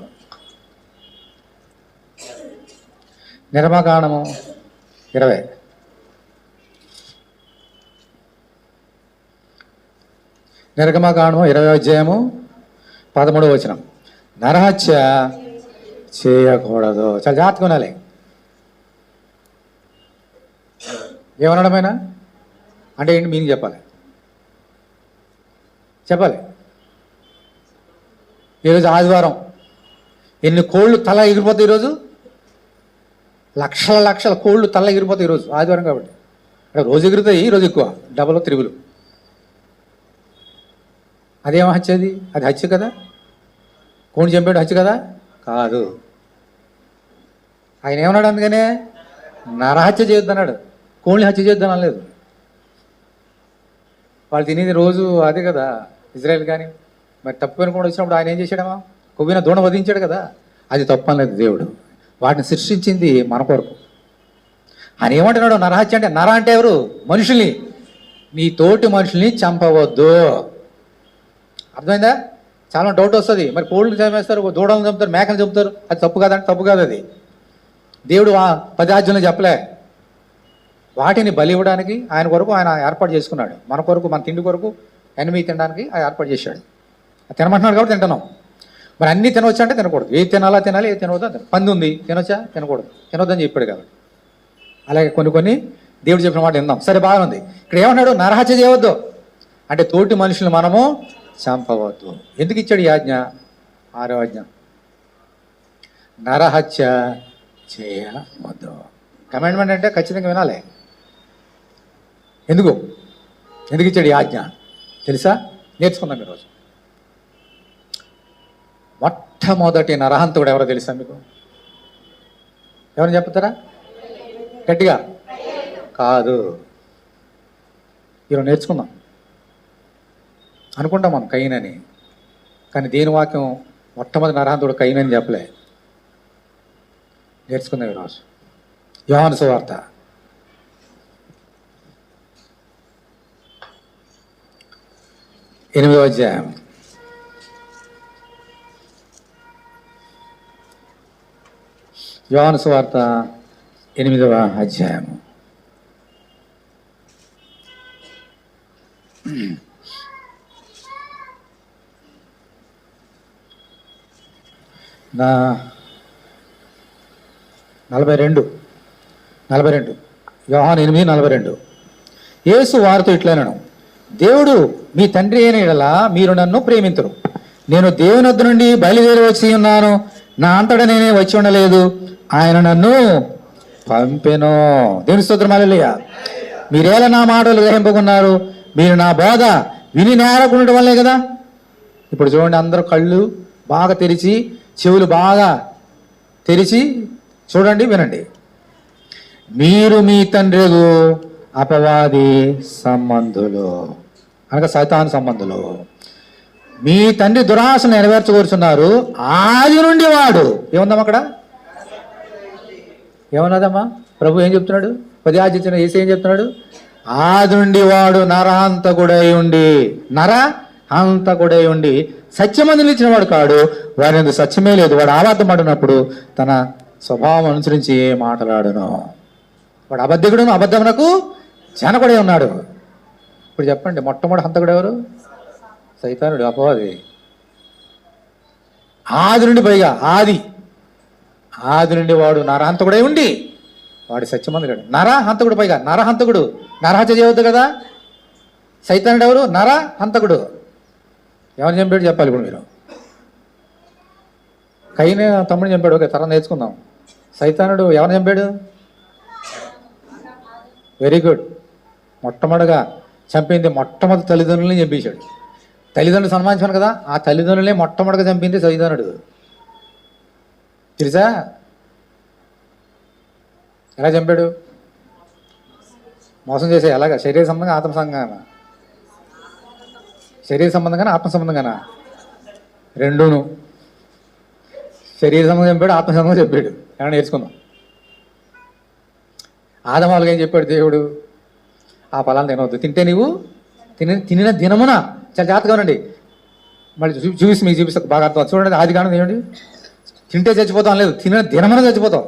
నిర్గమకాండము 20. నిర్గమకాండము 20వ అధ్యాయము 13వ వచనం. నరహత్య చేయకూడదు. చాలా జాగ్రత్తగా ఉండాలి. ఏమనడమైనా అంటే ఏంటి మీనింగ్ చెప్పాలి. ఈరోజు ఆదివారం ఎన్ని కోళ్ళు తల ఎగిరిపోతాయి? ఈరోజు లక్షల కోళ్ళు తల ఎగిరిపోతాయి ఈరోజు ఆదివారం కాబట్టి. అంటే రోజు ఎగురుతాయి, ఈరోజు ఎక్కువ, డబల్ త్రిబుల్. అదేం హత్య? అది హత్య కదా? కోడిని చంపాడు హత్య కదా? కాదు. ఆయన ఏమన్నాడు? అందుకనే నరహత్య చేయొద్దు అన్నాడు, కోళ్ళని హత్య చేయొద్దు అనలేదు. వాళ్ళు తినేది రోజు అదే కదా ఇజ్రాయెల్. కానీ మరి తప్పు కూడా వచ్చినప్పుడు ఆయన ఏం చేశాడమ్మా? కొవ్విన దూడ వధించాడు కదా. అది తప్పు అనలేదు దేవుడు. వాటిని సృష్టించింది మన కొరకు. ఆయన ఏమంటున్నాడు? నరహత్య అంటే, నర అంటే ఎవరు? మనుషుల్ని, నీ తోటి మనుషుల్ని చంపవద్దు. అర్థమైందా? చాలా డౌట్ వస్తుంది. మరి కోళ్ళని చంపేస్తారు, దూడలను చంపుతారు, మేకలు చంపుతారు, అది తప్పు కాదంటే తప్పు కాదు. అది దేవుడు 10 ఆజ్ఞలు చెప్పలే. వాటిని బలి ఇవ్వడానికి ఆయన కొరకు ఆయన ఏర్పాటు చేసుకున్నాడు. మన కొరకు, మన తిండి కొరకు, ఎనిమిది తినడానికి ఆయన ఏర్పాటు చేశాడు. తినమంటున్నాడు కాబట్టి తింటున్నాం. మరి అన్నీ తినవచ్చా అంటే తినకూడదు. ఏది తినాలా తినాలి, ఏది తినవద్దా తిన. పంది ఉంది, తినొచ్చా? తినకూడదు. తినొద్దని చెప్పాడు కాబట్టి. అలాగే కొన్ని దేవుడు చెప్పిన మాట విందాం. సరే, బాగా ఉంది. ఇక్కడ ఏమన్నాడు? నరహత్య చేయవద్దు అంటే తోటి మనుషులు మనము చంపవద్దు. ఎందుకు ఇచ్చాడు ఈ ఆజ్ఞ? 6వ ఆజ్ఞ. నరహత్య చేయవద్దు. కమాండ్మెంట్ అంటే ఖచ్చితంగా వినాలి. ఎందుకు ఇచ్చాడు ఈ ఆజ్ఞ తెలుసా? నేర్చుకుందాం ఈరోజు. మొట్టమొదటి నరహంతుడు ఎవరో తెలుసా మీకు? ఎవరైనా చెప్తారా గట్టిగా? కాదు. ఈరోజు నేర్చుకుందాం. అనుకుంటాం మనం కయీనని, కానీ దేని వాక్యం మొట్టమొదటి నరహంతుడు కయీనని చెప్పలే. నేర్చుకుందాం ఈరోజు. యోహాను సువార్త 8వ అధ్యాయం. యోహాను సువార్త 8వ అధ్యాయం. నా 42. యోహాను 8:42. యేసు వారితో ఇట్లనెను, దేవుడు మీ తండ్రి అయిన యెడల మీరు నన్ను ప్రేమింతురు. నేను దేవుని వద్ద నుండి బయలుదేరి వచ్చి ఉన్నాను. నా అంతటా నేనే వచ్చి ఉండలేదు, ఆయన నన్ను పంపెను. దేవుని స్తోత్రం హల్లెలూయా. మీరేలా నా మాటలు గ్రహింపకున్నారు? మీరు నా బోధ విని నేరకుండటం వల్లే కదా. ఇప్పుడు చూడండి, అందరూ కళ్ళు బాగా తెరిచి, చెవులు బాగా తెరిచి చూడండి, వినండి. మీరు మీ తండ్రిగు అపవాది సంబంధులు అనగా సైతాను సంబంధులు. మీ తండ్రి దురాశను నెరవేర్చకూర్చున్నారు. ఆది నుండి వాడు ఏముందమ్మా అక్కడ? ఏమన్నదమ్మా? ప్రభు ఏం చెప్తున్నాడు? 10 ఆజ్ఞ యేసు ఏం చెప్తున్నాడు? ఆది నుండి వాడు నరహంతకుడై ఉండి సత్యమందు నిలిచిన వాడు కాడు. వారి యందు సత్యమే లేదు. వాడు అబద్ధపడినప్పుడు తన స్వభావం అనుసరించి మాట్లాడును. వాడు అబద్ధికుడును, అబద్ధమునకు జనకుడే ఉన్నాడు. ఇప్పుడు చెప్పండి, మొట్టమొదటి హంతకుడు ఎవరు? సైతానుడు అపవాది. ఆది నుండి పైగా ఆది నుండి వాడు నరహంతకుడై ఉండి వాడు సత్యమంతుడు. నరహంతకుడు పైగా నరహంతకుడు. నరహత్య చేయవద్దు కదా. సైతానుడు ఎవరు? నరహంతకుడు. ఎవరిని చంపాడు చెప్పాలి ఇప్పుడు మీరు. కయ్యనే తమ్ముడిని చంపాడు, ఓకే, తర్వాత నేర్చుకుందాం. సైతానుడు ఎవరిని చంపాడు? Very good. మొట్టమొదటిగా చంపింది మొట్టమొదటి తల్లిదండ్రులని చంపేశాడు. తల్లిదండ్రులు సన్మానించాను కదా, ఆ తల్లిదండ్రులనే మొట్టమొదటిగా చంపింది సైతానుడు. తెలుసా ఎలా చంపాడు? మోసం చేసే. ఎలాగా? శరీర సంబంధంగా ఆత్మ సంబంధంగానా? శరీర సంబంధంగానా ఆత్మ సంబంధంగానా? రెండూను. శరీర సంబంధం చంపాడు, ఆత్మ సంబంధం చెప్పాడు. ఏమైనా నేర్చుకుందాం. ఆదమాలుగా ఏం చెప్పాడు దేవుడు? ఆ ఫలాన్ని తినవద్దు, తింటే నీవు తినిన దినమున, చాలా జాగ్రత్తగా ఉండండి. మళ్ళీ చూపిస్తే మీకు చూపిస్తా, బాగా అర్థం. చూడండి, ఆది కాండం ఏమండి, తింటే చచ్చిపోతాం లేదు, తినిన దినమున చచ్చిపోతాం.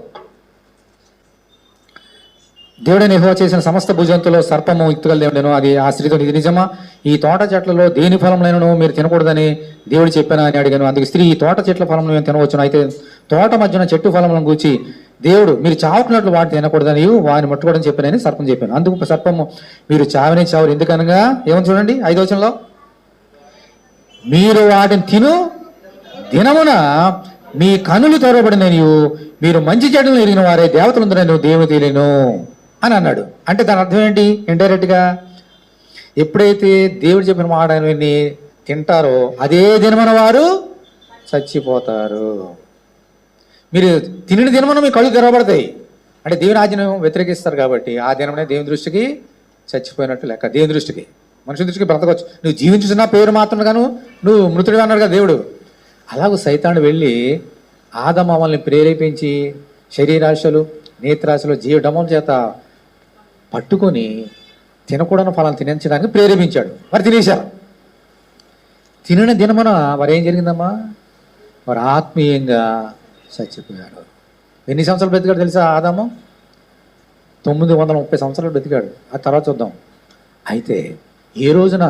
దేవుడైన యెహోవా చేసిన సమస్త భుజంతులో సర్పము యుక్తిగలదేమో, అది ఆ స్త్రీతో, ఇది నిజమా? ఈ తోట చెట్లలో దేని ఫలంలో మీరు తినకూడదని దేవుడు చెప్పాను అని అడిగాను. అందుకు స్త్రీ, ఈ తోట చెట్ల ఫలం మేము తినవచ్చును, అయితే తోట మధ్యన చెట్టు ఫలములను గూర్చి దేవుడు మీరు చావుకున్నట్లు వాటిని తినకూడదని వాడిని ముట్టుకోవడం చెప్పానని సర్పం చెప్పాను. అందుకు సర్పము, మీరు చావనే చావరు, ఎందుకనగా ఏమని చూడండి 5వ వచనంలో, మీరు వాటిని తిను దినమున మీ కనులు తెరవబడిననియు మీరు మంచి చెడులను ఎరిగిన వారే దేవతలుందరని దేవుడు తెలియను అని అన్నాడు. అంటే దాని అర్థం ఏంటి? ఇండైరెక్ట్గా ఎప్పుడైతే దేవుడు చెప్పిన మాట విని తింటారో అదే దినమున వారు చచ్చిపోతారు. మీరు తినిన దినమున మీ కళ్ళు తెరవబడతాయి. అంటే దేవుని ఆజ్ఞను వ్యతిరేకిస్తారు కాబట్టి ఆ దినమనే దేవుని దృష్టికి చచ్చిపోయినట్టు లెక్క. దేవుని దృష్టికి, మనుషుల దృష్టికి బ్రతకొచ్చు. నువ్వు జీవించుతున్న పేరు మాత్రం గాను నువ్వు మృతుడిగా అన్నాడు కదా దేవుడు. అలాగూ సైతానుడు వెళ్ళి ఆదమామల్ని ప్రేరేపించి శరీరాశలు నేత్రాశలు జీవడమం చేత పట్టుకొని తినకూడని ఫలాన్ని తినించడానికి ప్రేరేపించాడు. మరి తినేశారు. తినిన దినమున మరి ఏం జరిగిందమ్మా? వారు ఆత్మీయంగా చచ్చిపోయాడు. ఎన్ని సంవత్సరాలు బ్రతికాడు తెలుసా ఆదాము? 930 సంవత్సరాలు బ్రతికాడు. ఆ తర్వాత చూద్దాం. అయితే ఏ రోజున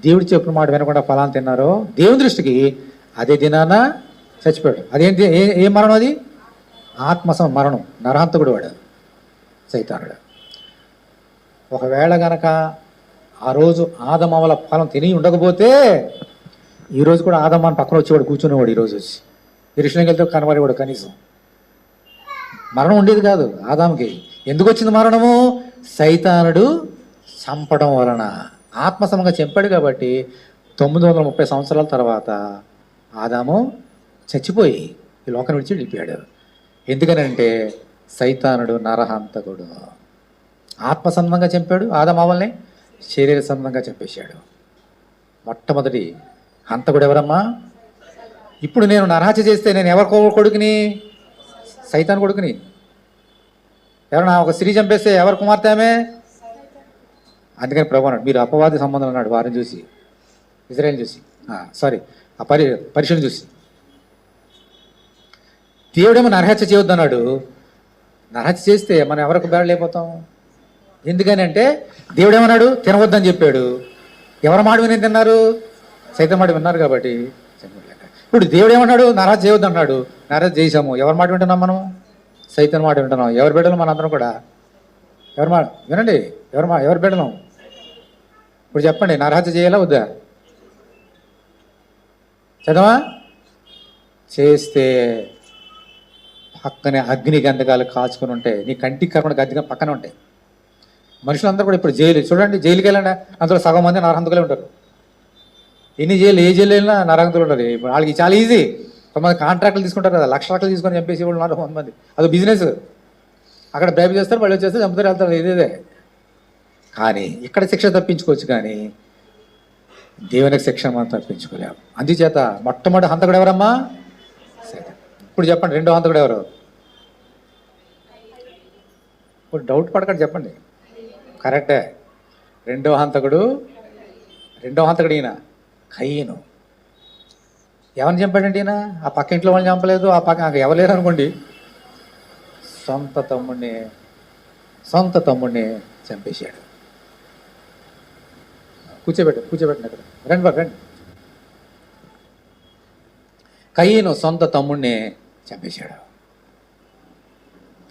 దేవుడు చెప్పిన మాట వినకుండా ఫలాన్ని తిన్నారో దేవుని దృష్టికి అదే దినాన చచ్చిపోయాడు. అదేంటి? ఏ మరణం అది? మరణం. నరహంతకుడు వాడు సైతానుడు. ఒకవేళ గనక ఆ రోజు ఆదమావల ఫలం తిని ఉండకపోతే ఈరోజు కూడా ఆదమాన్ని పక్కన వచ్చేవాడు, కూర్చునేవాడు. ఈరోజు వచ్చి ఇరుషులేకి వెళ్తే కనబడేవాడు. కనీసం మరణం ఉండేది కాదు ఆదాముకి. ఎందుకు వచ్చింది మరణము? సైతానుడు చంపడం వలన. ఆత్మసమంగా చంపాడు కాబట్టి 930 సంవత్సరాల తర్వాత ఆదాము చచ్చిపోయి ఈ లోకాన్ని విడిచి వెళ్ళిపోయాడు. ఎందుకనంటే సైతానుడు నరహంతకుడు. ఆత్మ సంబంధంగా చంపాడు ఆదామావల్ని, శరీర సంబంధంగా చంపేశాడు. మొట్టమొదటి హంతకుడు ఎవరమ్మా? ఇప్పుడు నేను నరహత్య చేస్తే నేను ఎవరి కొడుకుని? సైతాన్ కొడుకుని. ఎవరన్నా ఒక స్త్రీ చంపేస్తే ఎవరి కుమార్తె ఆమె? అందుకని ప్రభు అన్నాడు, మీరు అపవాది సంబంధం అన్నాడు వారిని చూసి, ఇజ్రాయేల్ చూసి, ఆ పరిశుని చూసి. దేవుడేమో నరహత్య చేయొద్దు అన్నాడు. నరహత్య చేస్తే మనం ఎవరికి బేడలేకపోతాం? ఎందుకని అంటే దేవుడేమన్నాడు? తినవద్దని చెప్పాడు. ఎవరి మాట విని తిన్నారు? సైతం మాట విన్నారు కాబట్టి. ఇప్పుడు దేవుడు ఏమన్నాడు? నరహత్య చేయొద్దు అన్నాడు. నరహత్య చేసాము. ఎవరి మాట వింటున్నాం మనం? సైతం మాట వింటున్నాం. ఎవరి బిడ్డలు మన అందరం కూడా? ఎవరి మాట వినండి. ఎవరి బిడ్డలం? ఇప్పుడు చెప్పండి, నరహత్య చేయాలా వద్దా? చదవా? చేస్తే పక్కనే అగ్ని గంధకాలు కాచుకొని ఉంటాయి. నీ కంటికి కర్మకు అగ్ని పక్కనే ఉంటాయి. మనుషులందరూ కూడా ఇప్పుడు జైలు చూడండి, జైలుకి వెళ్ళండి, అందులో సగం మంది నరహంతకులే ఉంటారు. ఏ జైలు వెళ్ళినా నరహంతకులు ఉంటారు. ఇప్పుడు వాళ్ళకి చాలా ఈజీ. కొంతమంది కాంట్రాక్ట్లు తీసుకుంటారు కదా, లక్షలు తీసుకొని చంపేసి వాళ్ళు ఉన్నారు కొంతమంది. అది బిజినెస్. అక్కడ బ్రైబ్ చేస్తారు, వాళ్ళు వచ్చేస్తారు, చంపుతారు, వెళ్తారు. ఇదే. కానీ ఇక్కడ శిక్ష తప్పించుకోవచ్చు, కానీ దేవునికి శిక్ష మనం తప్పించుకోలేము. అందుచేత మొట్టమొదటి హంతకుడు ఎవరమ్మా? ఇప్పుడు చెప్పండి, రెండో హంతకుడు ఎవరు? ఇప్పుడు డౌట్ పడకండి, చెప్పండి. కరెక్టే. రెండో హంతకుడు ఈయన కయ్యను. ఎవరిని చంపాడండి ఈయన? ఆ పక్క ఇంట్లో వాళ్ళని చంపలేదు, ఆ పక్క ఎవరు లేరు అనుకోండి, సొంత తమ్ముడిని చంపేశాడు. కూర్చోబెట్టండి అక్కడ. రండి. కయీను సొంత తమ్ముడిని చంపేశాడు.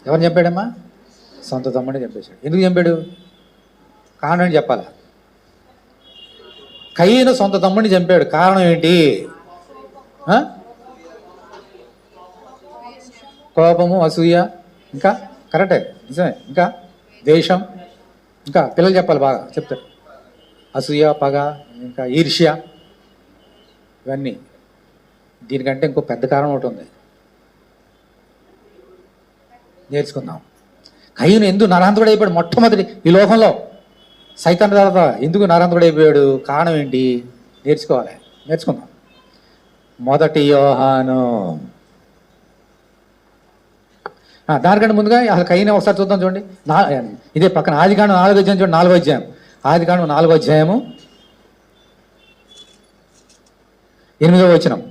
ఎవరిని చంపాడమ్మా? సొంత తమ్ముడిని చంపేశాడు. ఎందుకు చంపాడు? కారణం ఏంటి చెప్పాలా? కయీను సొంత తమ్ముడిని చంపాడు. కారణం ఏంటి? కోపము, అసూయ, ఇంకా కరెక్టే, నిజమే, ఇంకా ద్వేషం, ఇంకా పిల్లలు చెప్పాలి, బాగా చెప్తారు. అసూయ, పగ, ఇంకా ఈర్ష్య, ఇవన్నీ. దీనికంటే ఇంకో పెద్ద కారణం ఒకటి ఉంది, నేర్చుకుందాం. కయీను ఎందుకు నరహంతకుడు అయిపోయాడు? మొట్టమొదటి ఈ లోకంలో సైతాను తర్వాత ఎందుకు నరహంతకుడు అయిపోయాడు? కారణం ఏంటి? నేర్చుకుందాం. మొదటి యోహాను, దానికంటే ముందుగా అసలు కయీను ఒకసారి చూద్దాం. చూడండి, ఇదే పక్కన ఆదికాండం 4వ అధ్యాయం చూడండి. 4వ అధ్యాయం, ఆదికాండం 4వ అధ్యాయము 8వ వచనం.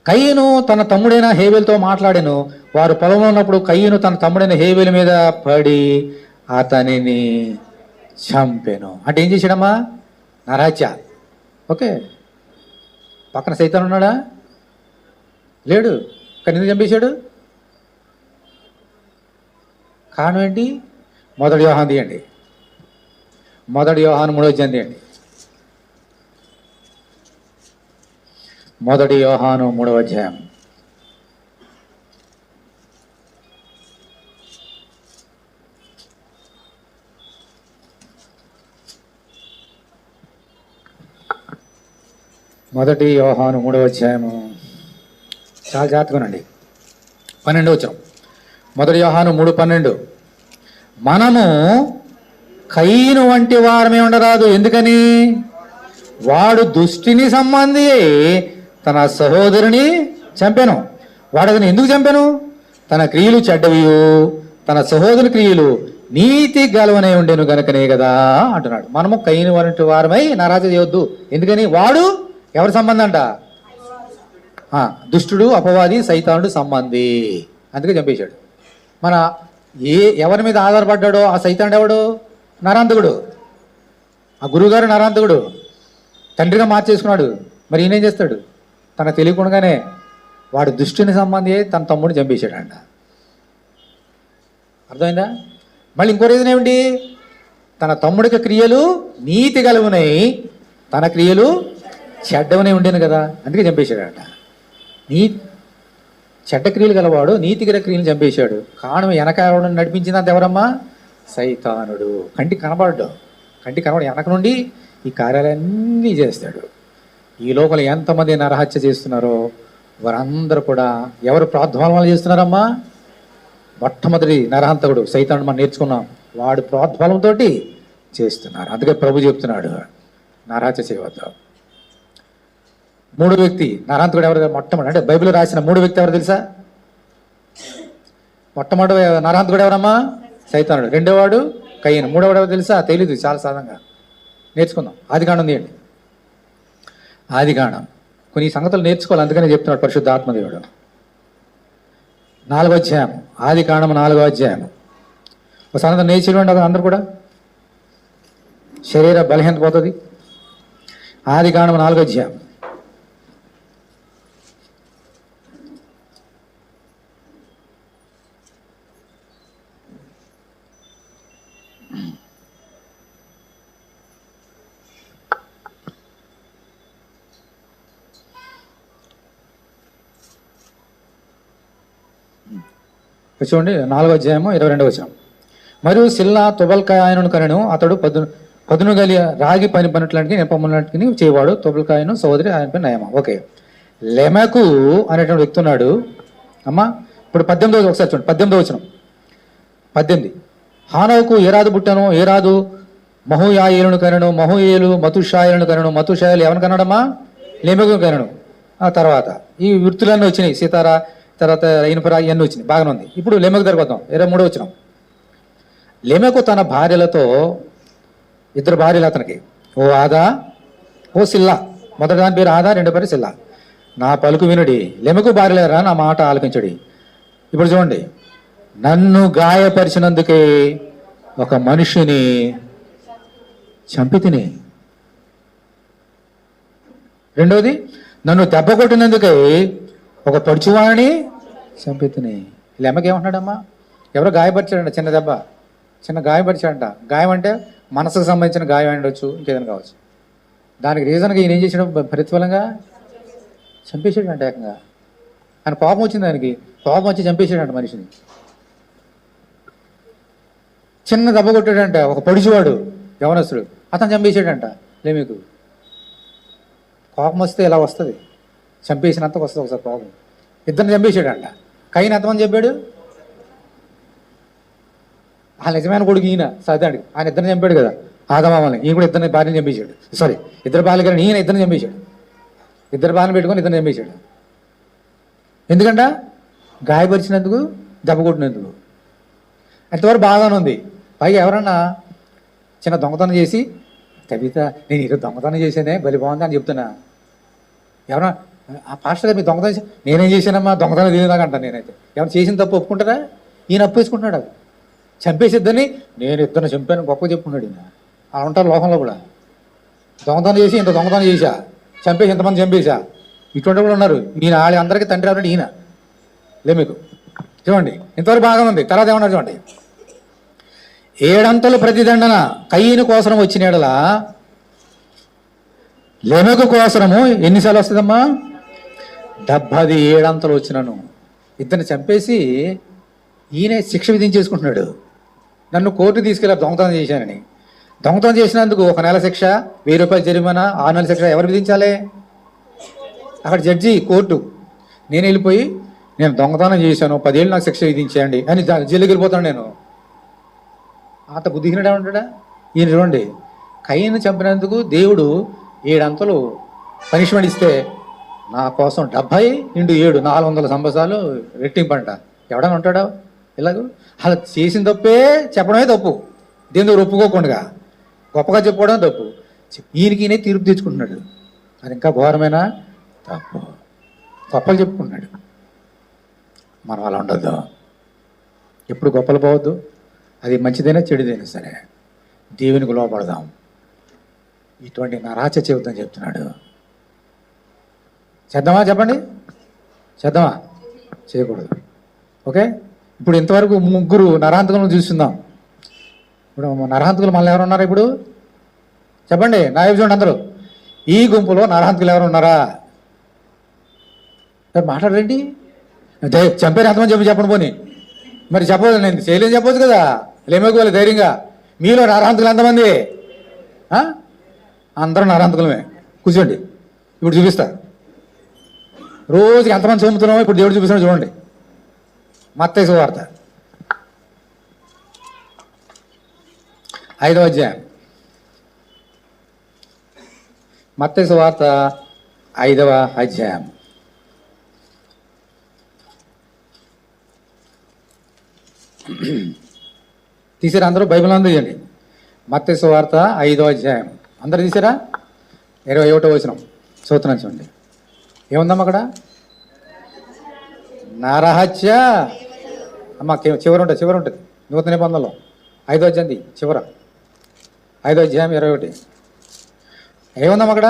కయీను తన తమ్ముడైన హేబెలుతో మాట్లాడాను. వారు పొలంలో ఉన్నప్పుడు కయీను తన తమ్ముడైన హేబెలు మీద పడి అతనిని చంపెను. అంటే ఏం చేశాడమ్మా? నరహత్య. ఓకే, పక్కన సైతాను ఉన్నాడా? లేడు. కానీ ఎందుకు చంపేశాడు? కారణం ఏంటి? మొదటి యోహాను తీయండి. మొదటి యోహాను 3వ అధ్యాయం తీయండి. మొదటి యోహాను 3వ అధ్యాయం. మొదటి యోహాను 3వ అధ్యాయము చాలా జాగ్రత్తగానండి. 12వ వచనం. మొదటి యోహాను 3:12. మనము కయీను వంటి వారమే ఉండరాదు. ఎందుకని? వాడు దుష్టిని సంబంధి తన సహోదరుని చంపెను. వాడు అతను ఎందుకు చంపెను? తన క్రియలు చెడ్డవియు, తన సహోదరుని క్రియలు నీతి గలవనే ఉండేను గనుకనే కదా అంటున్నాడు. మనము కయీను వంటి వారమై నరహత్య చేయొద్దు. ఎందుకని? వాడు ఎవరి సంబంధం అంట? దుష్టుడు, అపవాది, సైతానుడు సంబంధి. అందుకే చంపేశాడు. మన ఎవరి మీద ఆధారపడ్డాడో ఆ సైతానుడు ఎవడు? నరహంతకుడు. ఆ గురువుగారు నరహంతకుడు, తండ్రిగా మార్చేసుకున్నాడు. మరి ఈయనేం చేస్తాడు? తనకు తెలియకుండానే వాడు దుష్టుని సంబంధి తన తమ్ముడిని చంపేశాడంట. అర్థమైందా? మళ్ళీ ఇంకో రీజన్ ఏమిటి? తన తమ్ముడికి క్రియలు నీతి గలవునై తన క్రియలు చెడ్డవనే ఉండేను కదా, అందుకే చంపేశాడట. చెడ్డ క్రియలు గలవాడు నీతి గల క్రియలు చంపేశాడు. కారణం వెనక నడిపించిందంత ఎవరమ్మా? సైతానుడు. కంటికి కనబడ్డు, వెనక నుండి ఈ కార్యాలన్నీ చేస్తాడు. ఈ లోపల ఎంతమంది నరహత్య చేస్తున్నారో వారందరూ కూడా ఎవరు ప్రోద్బలం వల్ల చేస్తున్నారమ్మా? మొట్టమొదటి నరహంతకుడు సైతానుడు మనం నేర్చుకున్నాం. వాడు ప్రోద్బలంతో చేస్తున్నారు. అందుకే ప్రభు చెప్తున్నాడు నరహత్య చేయవద్దు. 3వ వ్యక్తి నరహంతకుడు ఎవరు? మొట్టమొదటి అంటే బైబిల్ రాసిన 3వ వ్యక్తి ఎవరు తెలుసా? మొట్టమొదటి నరహంతకుడు ఎవరమ్మా? సైతానుడు. 2వ వాడు కయీను. 3వ వాడు ఎవరు తెలుసా? తెలీదు. చాలా సాధారణంగా నేర్చుకుందాం. ఆదికాండం తీయండి. ఆదికాండం కొన్ని సంగతులు నేర్చుకోవాలి, అందుకనే చెప్తున్నాడు పరిశుద్ధ ఆత్మదేవుడు. 4వ అధ్యాయం, ఆదికాండం 4వ అధ్యాయం. ఒక సంగతి నేర్చుకోండి అందరూ కూడా, శరీర బలహీనత పోతుంది. ఆదికాండం 4వ అధ్యాయం. చూడండి, 4వ అధ్యాయము 22వ వచనం. మరియు సిల్లా తుబల్కాయను కనెను. అతడు పదును గలి రాగి పనిపన్నట్లాంటికి నింపమన్నట్టుకి చేయవాడు. తుబల్కాయను సోదరి ఆయన పని నయమ. ఓకే, లెమెకు అనేటువంటి వ్యక్తి ఉన్నాడు అమ్మా. ఇప్పుడు 18వ ఒకసారి చూడండి, 18వ వచనం. 18. హానోకు ఏరాదు పుట్టను, ఏరాదు మహుయాయేలును కనెను, మహుయేలు మతుషాయలను కనెను, మతుషాయలు ఎవరిని కన్నాడమ్మా? లెమెకు కనెను. ఆ తర్వాత ఈ వృత్తులన్నీ వచ్చినాయి, సీతారా, తర్వాత ఇనుపరా, ఇవన్నీ వచ్చినాయి, బాగానే ఉంది. ఇప్పుడు లెమెకు దగ్గరకు వద్దాం. 23వ వచనం. లెమెకు తన భార్యలతో, 2 భార్యలు అతనికి, ఓ ఆదా, ఓ సిల్లా. మొదటి దాని పేరు ఆదా, 2వ పేరు సిల్లా. నా పలుకు వినుడి, లెమెకు భార్యలేరా, నా మాట ఆలకించుడి. ఇప్పుడు చూడండి, నన్ను గాయపరిచినందుకే ఒక మనిషిని చంపి తిని. 2వది, నన్ను దెబ్బ కొట్టినందుకై ఒక పడుచువాణి చంపెత్తిని. లెమ్మకి ఏమంటున్నాడమ్మా? ఎవరో గాయపరిచాడంట, చిన్న దెబ్బ, చిన్న గాయపరిచాడంట. గాయం అంటే మనసుకు సంబంధించిన గాయం అయి ఉండొచ్చు, ఇంకేదైనా కావచ్చు. దానికి రీజన్గా ఈయన ఏం చేసాడు? ప్రతిఫలంగా చంపేసాడంట ఏకంగా. ఆయన కోపం వచ్చింది, ఆయనకి కోపం వచ్చి చంపేసాడంట మనిషిని. చిన్న దెబ్బ కొట్టాడంట ఒక పొడిచివాడు యవనస్తుడు, అతను చంపేసాడంట. మీకు కోపం వస్తే ఎలా వస్తుంది? చంపేసినంతకు వస్తుంది ఒకసారి కోపం. ఇద్దరిని చంపేసాడంట. కయ్యను ఎంతమంది చెప్పాడు? ఆ నిజమైన కొడుకు ఈయన సదాడు, ఆయన ఇద్దరిని చంపాడు కదా ఆదమామని. ఈయన కూడా ఇద్దరిని భార్యను చంపేశాడు. సారీ, ఇద్దరు భార్యలు కానీ ఈయన ఇద్దరిని చంపేశాడు. ఇద్దరు భార్యను పెట్టుకొని ఇద్దరిని చంపేశాడు. ఎందుకంట? గాయపరిచినందుకు, దెబ్బ కొట్టినందుకు. అంతవరకు బాగానే ఉంది. పైగా ఎవరన్నా చిన్న దొంగతనం చేసి, కవిత నేను ఈరోజు దొంగతనం చేశానే బలి బాగుంది అని చెప్తున్నా. ఎవరన్నా ఆ పాస్టర్ గారు మీ దొంగతనం చేసి, నేనేం చేశానమ్మా దొంగతనం తెలియదాకా అంటాను. నేనైతే ఎవరు చేసిన తప్పు ఒప్పుకుంటారా? ఈయన అప్పు వేసుకుంటున్నాడు. అది చంపేసిద్దని నేను ఇద్దరిని చంపాను గొప్ప చెప్పుకున్నాడు ఈయన. అలా ఉంటారు లోకంలో కూడా. దొంగతనం చేసి ఇంత దొంగతనం చేశా, చంపేసి ఇంతమంది చంపేశా, ఇటువంటి కూడా ఉన్నారు. ఈయన అందరికీ తండ్రి ఎవరంటే ఈయన. మీకు చూడండి, ఇంతవరకు బాగా ఉంది. తర్వాత ఏమన్నారు చూడండి. 7 అంతలు ప్రతిదండన కయ్యను కోసరం వచ్చిన ఎడలా లెమెకు కోసరము ఎన్నిసార్లు వస్తుందమ్మా? 77 అంతలు వచ్చినాను. ఇద్దరిని చంపేసి ఈయనే శిక్ష విధించేసుకుంటున్నాడు. నన్ను కోర్టు తీసుకెళ్ళి దొంగతనం చేశానని. దొంగతనం చేసినందుకు 1 నెల శిక్ష, 1000 రూపాయలు జరిమానా, 6 నెలల శిక్ష ఎవరు విధించాలి? అక్కడ జడ్జి, కోర్టు. నేను వెళ్ళిపోయి నేను దొంగతనం చేశాను 10 ఏళ్ళు నాకు శిక్ష విధించేయండి అని జైలుకి వెళ్ళిపోతాను నేను. అంత బుద్ధిహీనుడు ఏమంటాడా? ఈయన చూడండి, కయ్యను చంపినందుకు దేవుడు 7 అంతలు పనిష్మెంట్ ఇస్తే నా కోసం 70 × 7 400 సంవత్సరాలు రెట్టింపంట. ఎవడని ఉంటాడా ఇలాగూ? అలా చేసిన తప్పే చెప్పడమే తప్పు. దేని దగ్గర ఒప్పుకోకుండా గొప్పగా చెప్పుకోవడం తప్పు. ఈయనకి ఈయనే తీర్పు తెచ్చుకుంటున్నాడు. అది ఇంకా ఘోరమైన తప్పు. గొప్పలు చెప్పుకుంటున్నాడు. మనం అలా ఉండొద్దు. ఎప్పుడు గొప్పలు పోవద్దు. అది మంచిదైనా చెడుదైనా సరే దేవునికి లోపడదాం. ఇటువంటి నరాచ చెబుతాం చెప్తున్నాడు. చేద్దామా? చెప్పండి, చేద్దామా? చేయకూడదు. ఓకే, ఇప్పుడు ఇంతవరకు 3 నరహంతకులను చూస్తున్నాం. ఇప్పుడు నరహంతకులు మళ్ళీ ఎవరు ఉన్నారు? ఇప్పుడు చెప్పండి, నా చూడండి అందరూ. ఈ గుంపులో నరహంతకులు ఎవరు ఉన్నారా? మాట్లాడండి. చంపేరు ఎంతమంది చెప్పండి. పోనీ మరి చెప్పదు, నేను చేయలేని చెప్పొచ్చు కదా. లేమేకోవాలి ధైర్యంగా. మీలో నరహంతకులు ఎంతమంది? అందరూ నరహంతకులమే. కూర్చోండి, ఇప్పుడు చూపిస్తా. రోజుకి ఎంతమంది చదువుతున్నామో ఇప్పుడు దేవుడు చూపిస్తున్నాడు. చూడండి, మత్తయి సువార్త 5వ అధ్యాయం. మత్తయి సువార్త 5వ అధ్యాయం. తీసారా అందరూ? బైబిల్ అందరూ తీయండి. మత్తయి సువార్త 5వ అధ్యాయం. అందరూ తీసారా? 21వ వచనం చదువుతున్నాను చూడండి. ఏముందమ్మా అక్కడ? నరహత్య. అమ్మ చివరి ఉంటుంది నూతన నిబంధనలో 5వ అధ్యాయం చివర 5వ అధ్యాయం 21. ఏముందమ్మా అక్కడ?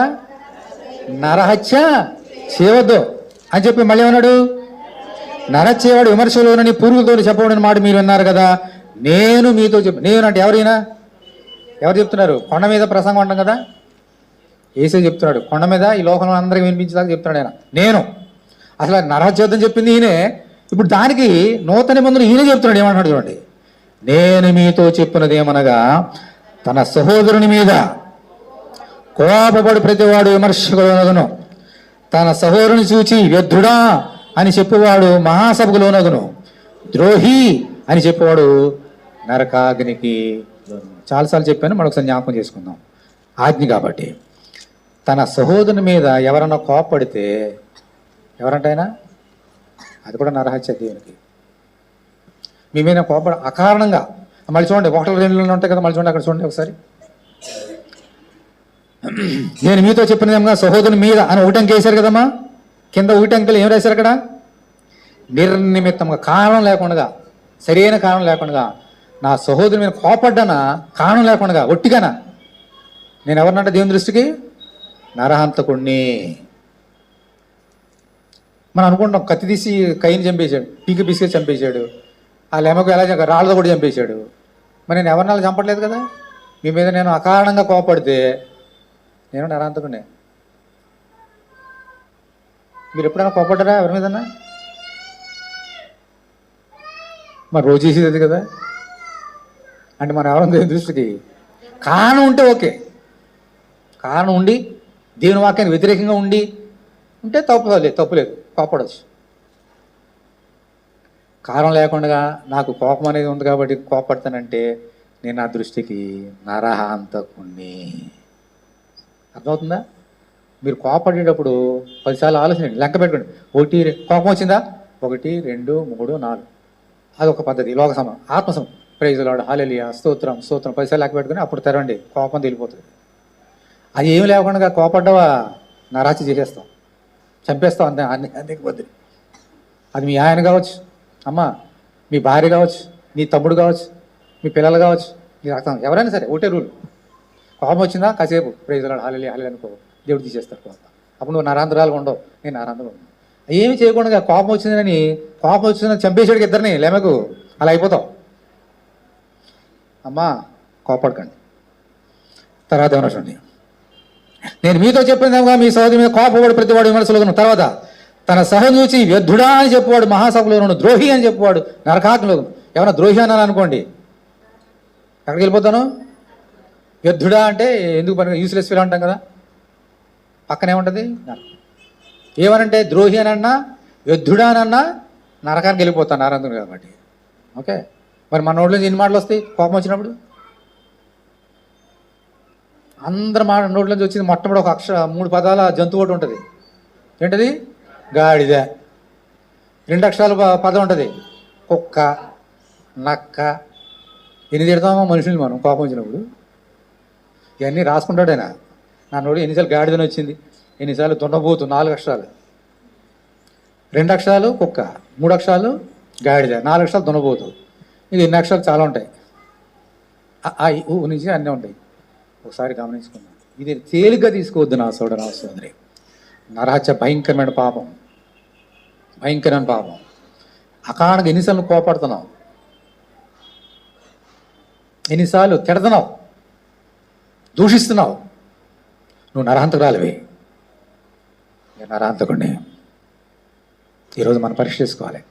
నరహత్య చేయవద్దు అని చెప్పి మళ్ళీ ఏమన్నాడు? నరచేవాడు విమర్శలోనని పూర్వులతో చెప్పబడిన మాట మీరు విన్నారు కదా, నేను మీతో నేను అంటే ఎవరైనా ఎవరు చెప్తున్నారు? కొండ మీద ప్రసంగం అంటాం కదా, ఏసే చెప్తున్నాడు. కొండ మీద ఈ లోకంలో అందరికీ వినిపించేదాకా చెప్తున్నాడు ఆయన. నేను అసలు నరహత్యని చెప్పింది ఈయనే. ఇప్పుడు దానికి నూతన నిబంధనలు ఈయనే చెప్తున్నాడు. ఏమంటున్నాడు చూడండి. నేను మీతో చెప్పినది ఏమనగా, తన సహోదరుని మీద కోపపడు ప్రతివాడు విమర్శకులోనగును, తన సహోదరుని చూచి వ్యర్థుడా అని చెప్పేవాడు మహాసభకులోనగును, ద్రోహి అని చెప్పేవాడు నరకాగ్నికి. చాలాసార్లు చెప్పాను, మరొకసారి జ్ఞాపకం చేసుకుందాం. ఆజ్ఞ కాబట్టి తన సహోదరుని మీద ఎవరన్నా కోపపడితే ఎవరంటైనా అది కూడా నరహత్య దేవునికి. మీ మీద కోపడ అకారణంగా మళ్ళీ చూడండి, 1-2 ఉంటాయి కదా, మళ్ళీ చూడండి అక్కడ చూడండి ఒకసారి. నేను మీతో చెప్పినదేమో సహోదరుని మీద అని 1 అంకె వేశారు కదమ్మా. కింద 1 అంకెలు ఏం రాశారు అక్కడ? నిర్నిమిత్తంగా, కారణం లేకుండా, సరైన కారణం లేకుండా నా సహోదరుని మీద కోపడ్డానా, కారణం లేకుండా ఒట్టిగానా. నేను ఎవరినంటే దేవుని దృష్టికి నరహంతకుణ్ణి. మనం అనుకుంటాం కత్తి తీసి కైని చంపేశాడు, పీకి పిసికి చంపేశాడు, ఆ లెమకు ఎలా రాళ్ళతో కూడా చంపేశాడు. మరి నేను ఎవరిని అలా చంపట్లేదు కదా. మీ మీద నేను అకారణంగా కోపడితే నేను నరాంతకునే. మీరు ఎప్పుడైనా కోపడ్డారా ఎవరి మీదన్నా? మరి రోజు చేసేది కదా. అంటే మనం ఎవరైనా దేవుని దృష్టికి కారణం ఉంటే ఓకే, కారణం ఉండి దేవుని వాక్యానికి వ్యతిరేకంగా ఉంటే తప్పులేదు, కోపడవచ్చు. కారణం లేకుండా నాకు కోపం అనేది ఉంది కాబట్టి కోపడతానంటే నేను నా దృష్టికి నరహంతకుణ్ణి. అర్థమవుతుందా? మీరు కోపడేటప్పుడు 10 సార్లు ఆలోచించండి, లెక్క పెట్టుకోండి. కోపం వచ్చిందా 1 2 3 4, అదొక పద్ధతి. లోక సమం, ఆత్మసం, ప్రైజ్ లార్డ్, హల్లెలూయా, స్తోత్రం 10 సార్లు లెక్క పెట్టుకుని అప్పుడు తెరవండి, కోపం తెలిపోతుంది. అది ఏమి లేకుండా కోపడ్డవా నరాచి చేసేస్తాం, చంపేస్తాం అంతే పద్ధతి. అది మీ ఆయన కావచ్చు, అమ్మ, మీ భార్య కావచ్చు, నీ తమ్ముడు కావచ్చు, మీ పిల్లలు కావచ్చు, మీ రక్తం ఎవరైనా సరే ఒకటే రూల్. కోపం వచ్చిందా కాసేపు ప్రైజ్ లార్డ్, హల్లెలూయా అనుకో, దేవుడు తీసేస్తారు కోపం. అప్పుడు నువ్వు నరాంతరాలుగా ఉండవు, నేను నరాంతరంగా ఉండవు. ఏమి చేయకుండా కోపం వచ్చిందని చంపేసాడికి ఇద్దరిని లేమకు అలా అయిపోతావు. అమ్మా కోపడకండి. తర్వాత ఏమన్నా చూడండి, నేను మీతో చెప్పినగా మీ సహోదరి మీద కోపపడి ప్రతివాడు విమర్శలోను, తర్వాత తన సహోదరుని చూసి వ్యర్థుడా అని చెప్పేవాడు మహాసభలోను, ద్రోహి అని చెప్పేవాడు నరకాగ్నిలోను. ఏమన్నా ద్రోహి అన్నాను అనుకోండి, ఎక్కడికి వెళ్ళిపోతాను? వ్యర్థుడా అంటే ఎందుకు పని, యూస్లెస్ ఫీల్ అంటాం కదా, పక్కనే ఉంటుంది నరకం. ఏమనంటే ద్రోహి అని అన్నా వ్యర్థుడా అని అన్నా నరకానికి వెళ్ళిపోతాను, నారాయణుడు కాబట్టి. ఓకే, మరి మన నోట్లో ఎన్ని మాటలు వస్తాయి కోపం వచ్చినప్పుడు? అందరి నోట్లోంచి వచ్చింది మొట్టమొదటి ఒక 3 పదాల జంతువు ఒకటి ఉంటుంది. ఏంటది? గాడిద. 2 అక్షరాల పదం ఉంటుంది, కుక్క, నక్క. ఎన్ని తిడతామో మనుషులు మనం కోపం వచ్చినప్పుడు. ఇవన్నీ రాసుకుంటాడు ఆయన. నా నోడు ఎన్నిసార్లు గాడిదని వచ్చింది, ఎన్నిసార్లు దున్నబోతు, 4 అక్షరాలు. 2 అక్షరాలు కుక్క, 3 అక్షరాలు గాడిద, 4 అక్షరాలు దున్నబోతు. ఇది ఎన్ని అక్షరాలు చాలా ఉంటాయి, ఊ నుంచి అన్నీ ఉంటాయి. ఒకసారి గమనించుకున్నాను. ఇది తేలిగ్గా తీసుకోవద్దు నా సోదరి. నరహత్య భయంకరమైన పాపం, భయంకరమైన పాపం. అకారణంగా ఎన్నిసార్లు కోపడుతున్నావు, ఎన్నిసార్లు తిడుతున్నావు, దూషిస్తున్నావు, నువ్వు నరహంతకురాలివి. నేను నరహంతకుడిని. ఈరోజు మనం పరీక్ష చేసుకోవాలి.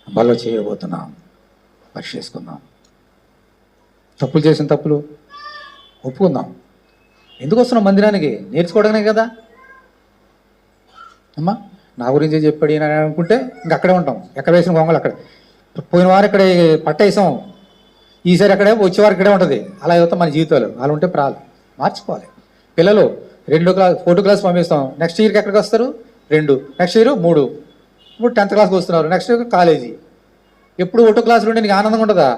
బల్లో చేయబోతున్నాం, పరీక్ష చేసుకుందాం. తప్పులు చేసిన తప్పులు ఒప్పుకుందాం. ఎందుకు వస్తున్నాం మందిరానికి? నేర్చుకోవడమే కదా. అమ్మా నా గురించే చెప్పాడు అని అనుకుంటే ఇంక అక్కడే ఉంటాం, ఎక్కడ వేసిన గొంగలు అక్కడ. పోయిన వారు ఇక్కడే పట్టేసాం, ఈసారి అక్కడే, వచ్చేవారు ఇక్కడే ఉంటుంది. అలా అవుతాం మన జీవితాలు. అలా ఉంటే మార్చుకోవాలి. పిల్లలు 4th క్లాస్ పంపిస్తాం, నెక్స్ట్ ఇయర్కి ఎక్కడికి వస్తారు? 2, నెక్స్ట్ ఇయర్ 3, ఇప్పుడు 10th క్లాస్కి వస్తున్నారు, నెక్స్ట్ ఇయర్ కాలేజీ. ఎప్పుడు 1 క్లాసులు ఉంటే నీకు ఆనందంగా ఉంటుందా?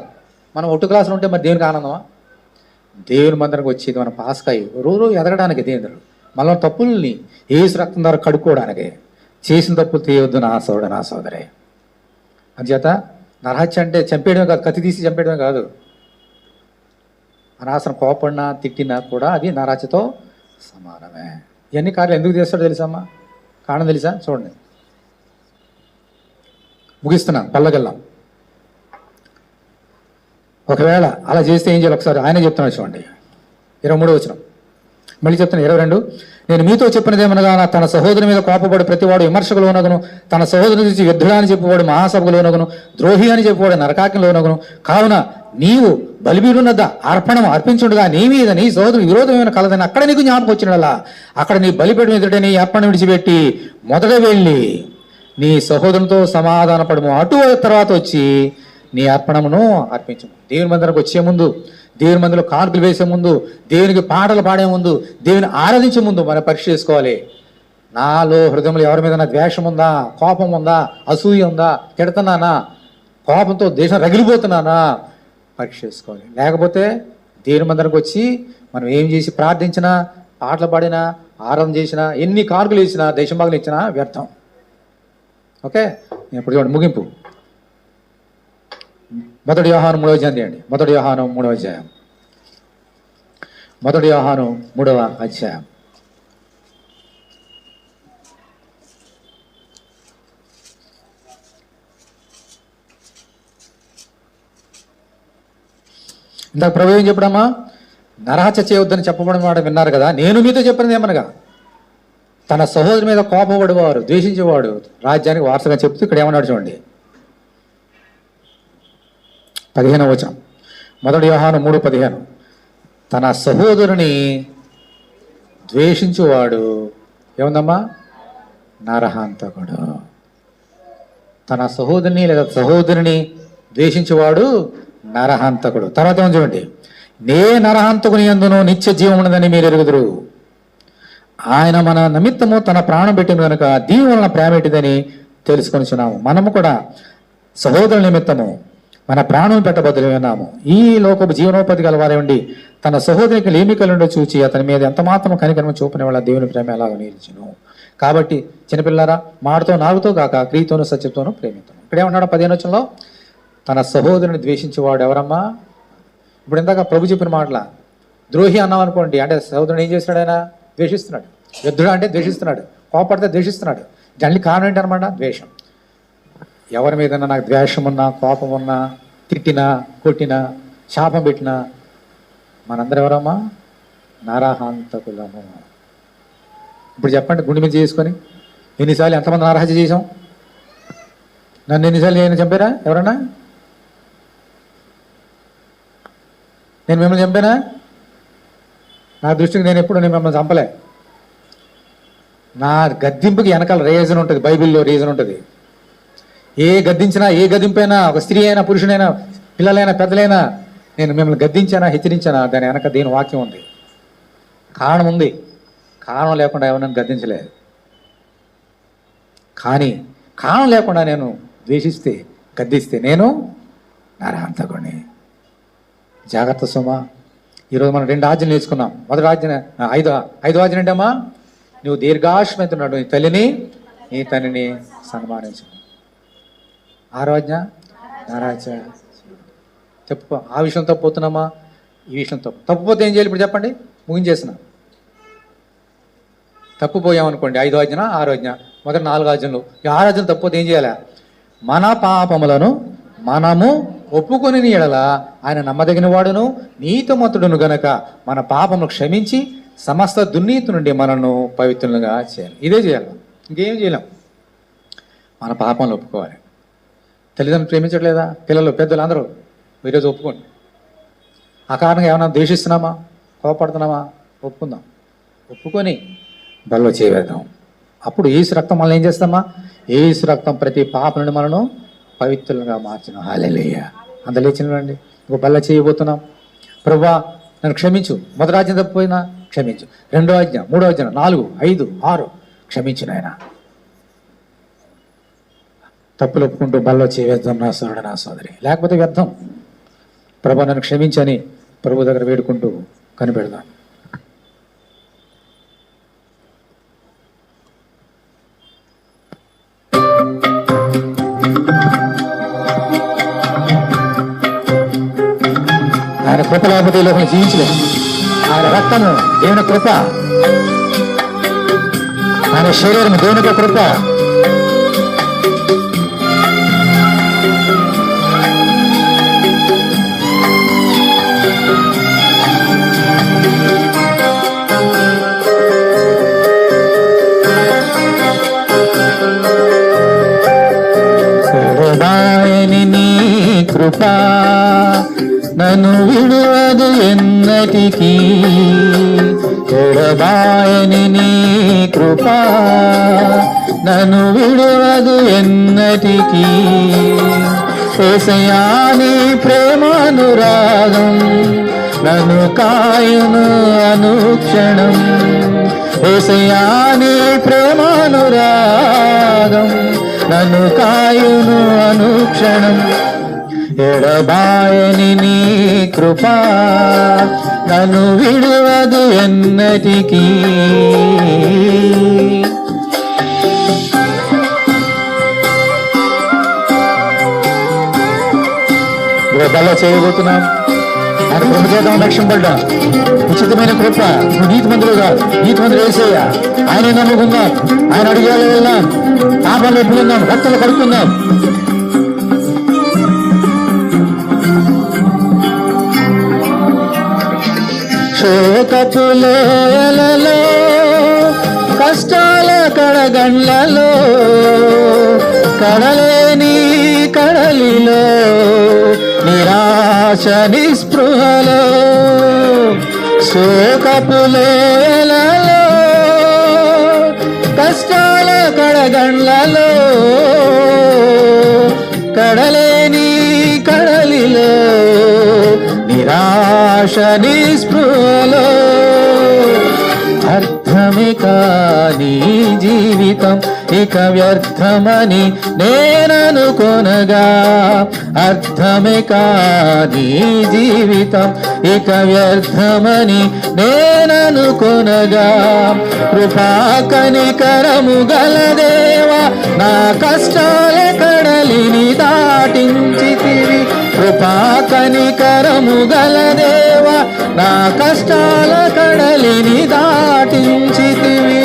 మనం 1 క్లాసులు ఉంటే మరి దేవునికి ఆనందమా? దేవుని మందిరానికి వచ్చేది మనం పాస్కాయి రోజు ఎదగడానికి, దేవుడు మళ్ళీ తప్పుల్ని ఏసు రక్తం ద్వారా కడుక్కోవడానికి. చేసిన తప్పులు తీయవద్దు నా సోదరే. అంచేత నరహత్య అంటే చంపేయడమే కాదు, కత్తి తీసి చంపేయడమే కాదు. అనవసరం కోపడినా తిట్టినా కూడా అది నరహత్యతో సమానమే. ఇవన్నీ కార్యాలు ఎందుకు చేస్తాడో తెలుసమ్మా? కారణం తెలుసా? చూడండి, ముగిస్తున్నాను, పల్లకెళ్ళాం. ఒకవేళ అలా చేస్తే ఏం చేయాలి ఒకసారి ఆయన చెప్తున్నాడు చూడండి. 23వ వచనం మళ్ళీ చెప్తాను. 22, నేను మీతో చెప్పినదేమనగా తన సహోదరుని మీద కోపపడి ప్రతివాడు విమర్శకులోనగును, తన సహోదరుని చూసి వ్యర్థుడా అని చెప్పేవాడు మహాసభలోనగును, ద్రోహి అని చెప్పేవాడు నరకాగ్నిలోనగును. కావున నీవు బలిపీఠమునొద్ద అర్పణం అర్పించుండగా నీ మీద నీ సహోదరుడు విరోధమైన కలదని అక్కడ నీకు జ్ఞాపకం వచ్చినలా అక్కడ నీ బలిపీఠం ఎదుట నీ అర్పణ విడిచిపెట్టి మొదట వెళ్ళి నీ సహోదరునితో సమాధాన పడము, అటు తర్వాత వచ్చి నీ అర్పణమును అర్పించము. దేవుని మందిరానికి వచ్చే ముందు, దేవుని మందిలో కానుకలు వేసే ముందు, దేవునికి పాటలు పాడే ముందు, దేవుని ఆరాధించే ముందు మనం పరీక్ష చేసుకోవాలి. నాలో హృదయంలో ఎవరి మీద ద్వేషం ఉందా, కోపం ఉందా, అసూయ ఉందా, తిడుతున్నానా, కోపంతో దేశం రగిలిపోతున్నానా, పరీక్ష చేసుకోవాలి. లేకపోతే దేవుని మందిరానికి వచ్చి మనం ఏం చేసి ప్రార్థించినా, పాటలు పాడినా, ఆరాధన చేసినా, ఎన్ని కానుకలు వేసినా, దేశం భాగలు ఇచ్చినా వ్యర్థం. ఓకే, ఇప్పుడు చూడండి ముగింపు. 1 యోహాను 3వ అధ్యాయం తీయండి. 1 యోహాను 3వ అధ్యాయం. 1 యోహాను 3వ అధ్యాయం. ఇందాక ప్రభు ఏం చెప్పడమ్మా, నరహత్య చేయవద్దని చెప్పబడిన మాట విన్నారు కదా. నేను మీతో చెప్పినది ఏమనగా, తన సహోదరు మీద కోపపడేవారు, ద్వేషించేవాడు రాజ్యానికి వారసుగా చెప్తూ ఇక్కడ ఏమన్నాడు చూడండి, 15వ వచనం, 1 యోహాను 3:15. తన సహోదరుని ద్వేషించువాడు ఏముందమ్మా, నరహంతకుడు. తన సహోదరుని లేదా సహోదరుని ద్వేషించేవాడు నరహంతకుడు. తర్వాత ఏమని చూడండి, నే నరహంతకుని యందును నిత్య జీవం ఉన్నదని మీరు ఎరుగుదురు. ఆయన మన నిమిత్తము తన ప్రాణం పెట్టిన కనుక దీని వలన ప్రేమ ఎట్టిదని తెలుసుకొనిచున్నాము. మనము కూడా సహోదరుల నిమిత్తము మన ప్రాణం పెట్టబద్దులు విన్నాము. ఈ లోకపు జీవనోపాధి గలవారే ఉండి తన సహోదరికి లేమి కలుండో చూచి అతని మీద ఎంత మాత్రం కనికరమ చూపిన వాళ్ళ దేవుని ప్రేమ ఎలాగ నిలిచును. కాబట్టి చిన్నపిల్లారా, మాటతో నాగుతో కాక క్రియతోనూ సత్యంతోనూ ప్రేమితాను. ఇక్కడేమన్నాడు 15వ వచనంలో, తన సహోదరుని ద్వేషించేవాడు ఎవరమ్మా? ఇప్పుడు ఇందాక ప్రభు చెప్పిన మాటల, ద్రోహి అన్నాం అనుకోండి, అంటే సహోదరుని ఏం చేస్తున్నాడు, ఆయన ద్వేషిస్తున్నాడు. యుద్ధుడు అంటే ద్వేషిస్తున్నాడు, కోపడితే ద్వేషిస్తున్నాడు. దానికి కారణం ఏంటనమాట, ద్వేషం. ఎవరి మీద నాకు ద్వేషం ఉన్నా, కోపం ఉన్నా, తిట్టినా, కొట్టినా, శాపం పెట్టినా మనందరం ఎవరమ్మా, నరహంతకులము. ఇప్పుడు చెప్పండి, గుండె మీద చేసుకొని ఎన్నిసార్లు ఎంతమంది నరహత్య చేసాం? నన్ను ఎన్నిసార్లు నేను చంపారా ఎవరన్నా? నేను మిమ్మల్ని చంపానా? నా దృష్టికి నేను మిమ్మల్ని చంపలే. నా గద్దింపుకి వెనకాల రీజన్ ఉంటుంది, బైబిల్లో రీజన్ ఉంటుంది. ఏ గద్దించినా, ఏ గద్దింపైనా, ఒక స్త్రీ అయినా, పురుషుడైనా, పిల్లలైనా, పెద్దలైనా, నేను మిమ్మల్ని గద్దించానా, హెచ్చరించానా, దాని వెనక దేని వాక్యం ఉంది, కారణం ఉంది. కారణం లేకుండా ఎవరినైనా గద్దించలేదు. కానీ కారణం లేకుండా నేను ద్వేషిస్తే, గద్దిస్తే నేను నరహంతకుడిని. జాగ్రత్త సుమా. ఈరోజు మనం 2 ఆజ్ఞలు నేర్చుకున్నాం. మొదటి ఆజ్ఞ, ఐదో ఆజ్ఞ ఏంటమ్మా, నువ్వు దీర్ఘాయుష్మంతుడు, నీ తల్లిని నీ తండ్రిని సన్మానించు. 6వ ఆజ్ఞ, నరహత్య తప్పు. ఆ విషయం తప్పుతున్నామా, ఈ విషయం తప్పుపోతే ఏం చేయాలి ఇప్పుడు చెప్పండి, ముగించేసిన. తప్పుపోయామనుకోండి, 5వ ఆజ్ఞ, 6వ ఆజ్ఞ, మొదటి 4 ఆజ్ఞలు. ఈ 6 ఆజ్ఞలు తప్పుపోతే ఏం చేయాలి, మన పాపములను మనము ఒప్పుకొని ఎడల ఆయన నమ్మదగిన వాడును నీతిమంతుడును గనక మన పాపమును క్షమించి సమస్త దుర్నీతి నుండి మనను పవిత్రులుగా చేయాలి. ఇదే చేయాలి, ఇంకేం చేయలేం. మన పాపంలో ఒప్పుకోవాలి. తల్లిదండ్రులు ప్రేమించట్లేదా, పిల్లలు, పెద్దలు అందరూ ఈరోజు ఒప్పుకోండి. ఆ కారణంగా ఏమైనా ద్వేషిస్తున్నామా, కోపడుతున్నామా, ఒప్పుకుందాం. ఒప్పుకొని బల్లో చేయవేద్దాం. అప్పుడు యేసు రక్తం మనల్ని ఏం చేస్తామా, యేసు రక్తం ప్రతి పాప నుండి మనను పవిత్రులుగా మార్చిన. హల్లెలూయా. అంత లేచినండి, ఇంకో బల్ల చేయబోతున్నాం. ప్రభువా నన్ను క్షమించు. మొదటి ఆజ్ఞ తప్పిపోయినా క్షమించు. 2వ ఆజ్ఞ, 3వ ఆజ్ఞ, 4, 5, 6 క్షమించిన ఆయన. తప్పులు ఒప్పుకుంటూ బల్లో చేయవేద్దాం నా సోదరుడు, నా సోదరి. లేకపోతే వ్యర్థం. ప్రభు నన్ను క్షమించని ప్రభు దగ్గర వేడుకుంటూ కనిపెడదాం. ఆయన కృప లేకపోతే ఈ లోపల జీవించలేదు. ఆయన రక్తము దేవుని కృప, ఆయన శరీరం దేవుని కృప. కృప నన్ను విడువదు ఎన్నటికీ, ఎడబాయని నీ కృప నన్ను విడువదు ఎన్నటికీ. యేసయ్యా నీ ప్రేమానురాగం నన్ను కాయును అనుక్షణం. యేసయ్యా నీ ప్రేమానురాగం నన్ను కాయును అనుక్షణం. ఎడబాయని నీ కృప నన్ను విడువదు ఎన్నటికీ. బల్ల చేయబోతున్నాం. ఆయన కృప చేద్దాం, రక్షింపడ్డాం. ఉచితమైన కృప. నీతిమంతులుగా, నీతిమంతులు యేసయ్య, ఆయన నమ్ముకుందాం. ఆయన అడిగేలా వెళ్దాం. పాపాలు ఒప్పుకుందాం, రక్తలు కడుక్కుందాం. శోకపు లోయలలో కష్టాల కడగండ్లలో కడలేని కడలిలో నిరాశ నిస్పృహలో శోకపు లోయలలో కష్టాల కడగండ్లలో కడలేని కడలిలో నిరాశ నిస్పృహలో అర్థమే కాని జీవితం ఇక వ్యర్థమని నేననుకొనగా అర్థమే కాని జీవితం ఇక వ్యర్థమని నేననుకొనగా కృపా కనికరము గల దేవా నా కష్టాల కడలిని దాటించితివి కృపా కనికరము గల దేవా నా కష్టాల కడలిని దాటించితివి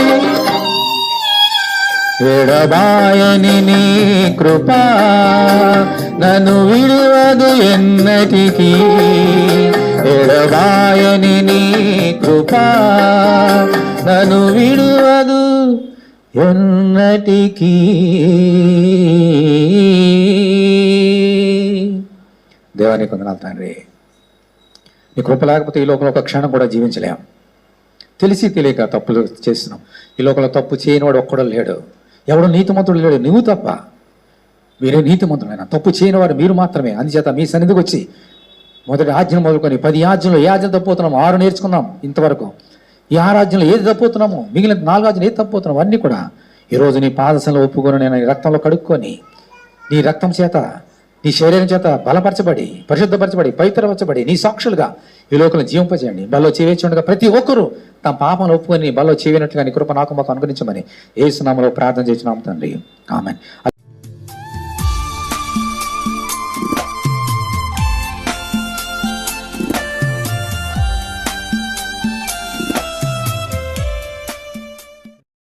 ఎడబాయని నీ కృపా నన్ను విడువదు ఎన్నటికీ ఎడబాయని నీ కృపా నన్ను విడువదు ఎన్నటికీ. దేవానికి వందనాలు తండ్రి. నీ కృప లేకపోతే ఈ లోకంలో ఒక క్షణం కూడా జీవించలేం. తెలిసి తెలియక తప్పులు చేస్తున్నాం. ఈ లోకంలో తప్పు చేయనివాడు ఒక్కడో లేడు, ఎవడు నీతిమంతుడు లేడు, నువ్వు తప్ప. మీరే నీతిమంతుడైనా తప్పు చేయనివాడు మీరు మాత్రమే. అందుచేత మీ సన్నిధికి వచ్చి మొదటి ఆజ్ఞను మొదలుకొని 10 ఆజ్ఞలు ఏ ఆజ్ఞ తప్పుతున్నాము 6 నేర్చుకున్నాం ఇంతవరకు. ఈ 6 ఆజ్ఞలు ఏది తప్పుతున్నాము, మిగిలిన 4 ఆజ్ఞలు ఏది తప్పుతున్నాము అన్నీ కూడా ఈరోజు నీ పాదశంలో ఒప్పుకొని నేను నీ రక్తంలో కడుక్కొని నీ రక్తం చేత నీ శరీరం చేత బలపరచబడి పరిశుద్ధపరచబడి పవిత్రపరచబడి నీ సాక్షులుగా ఈ లోకంలో జీవింపజేయండి. బల్లో చేయించుండగా ప్రతి ఒక్కరూ తమ పాపను ఒప్పుకొని బల్లో చేయనట్లుగా నీ కృప నాకు మాకు అనుగ్రహించమని యేసు నామములో ప్రార్థన చేస్తున్నాము తండ్రి. ఆమేన్.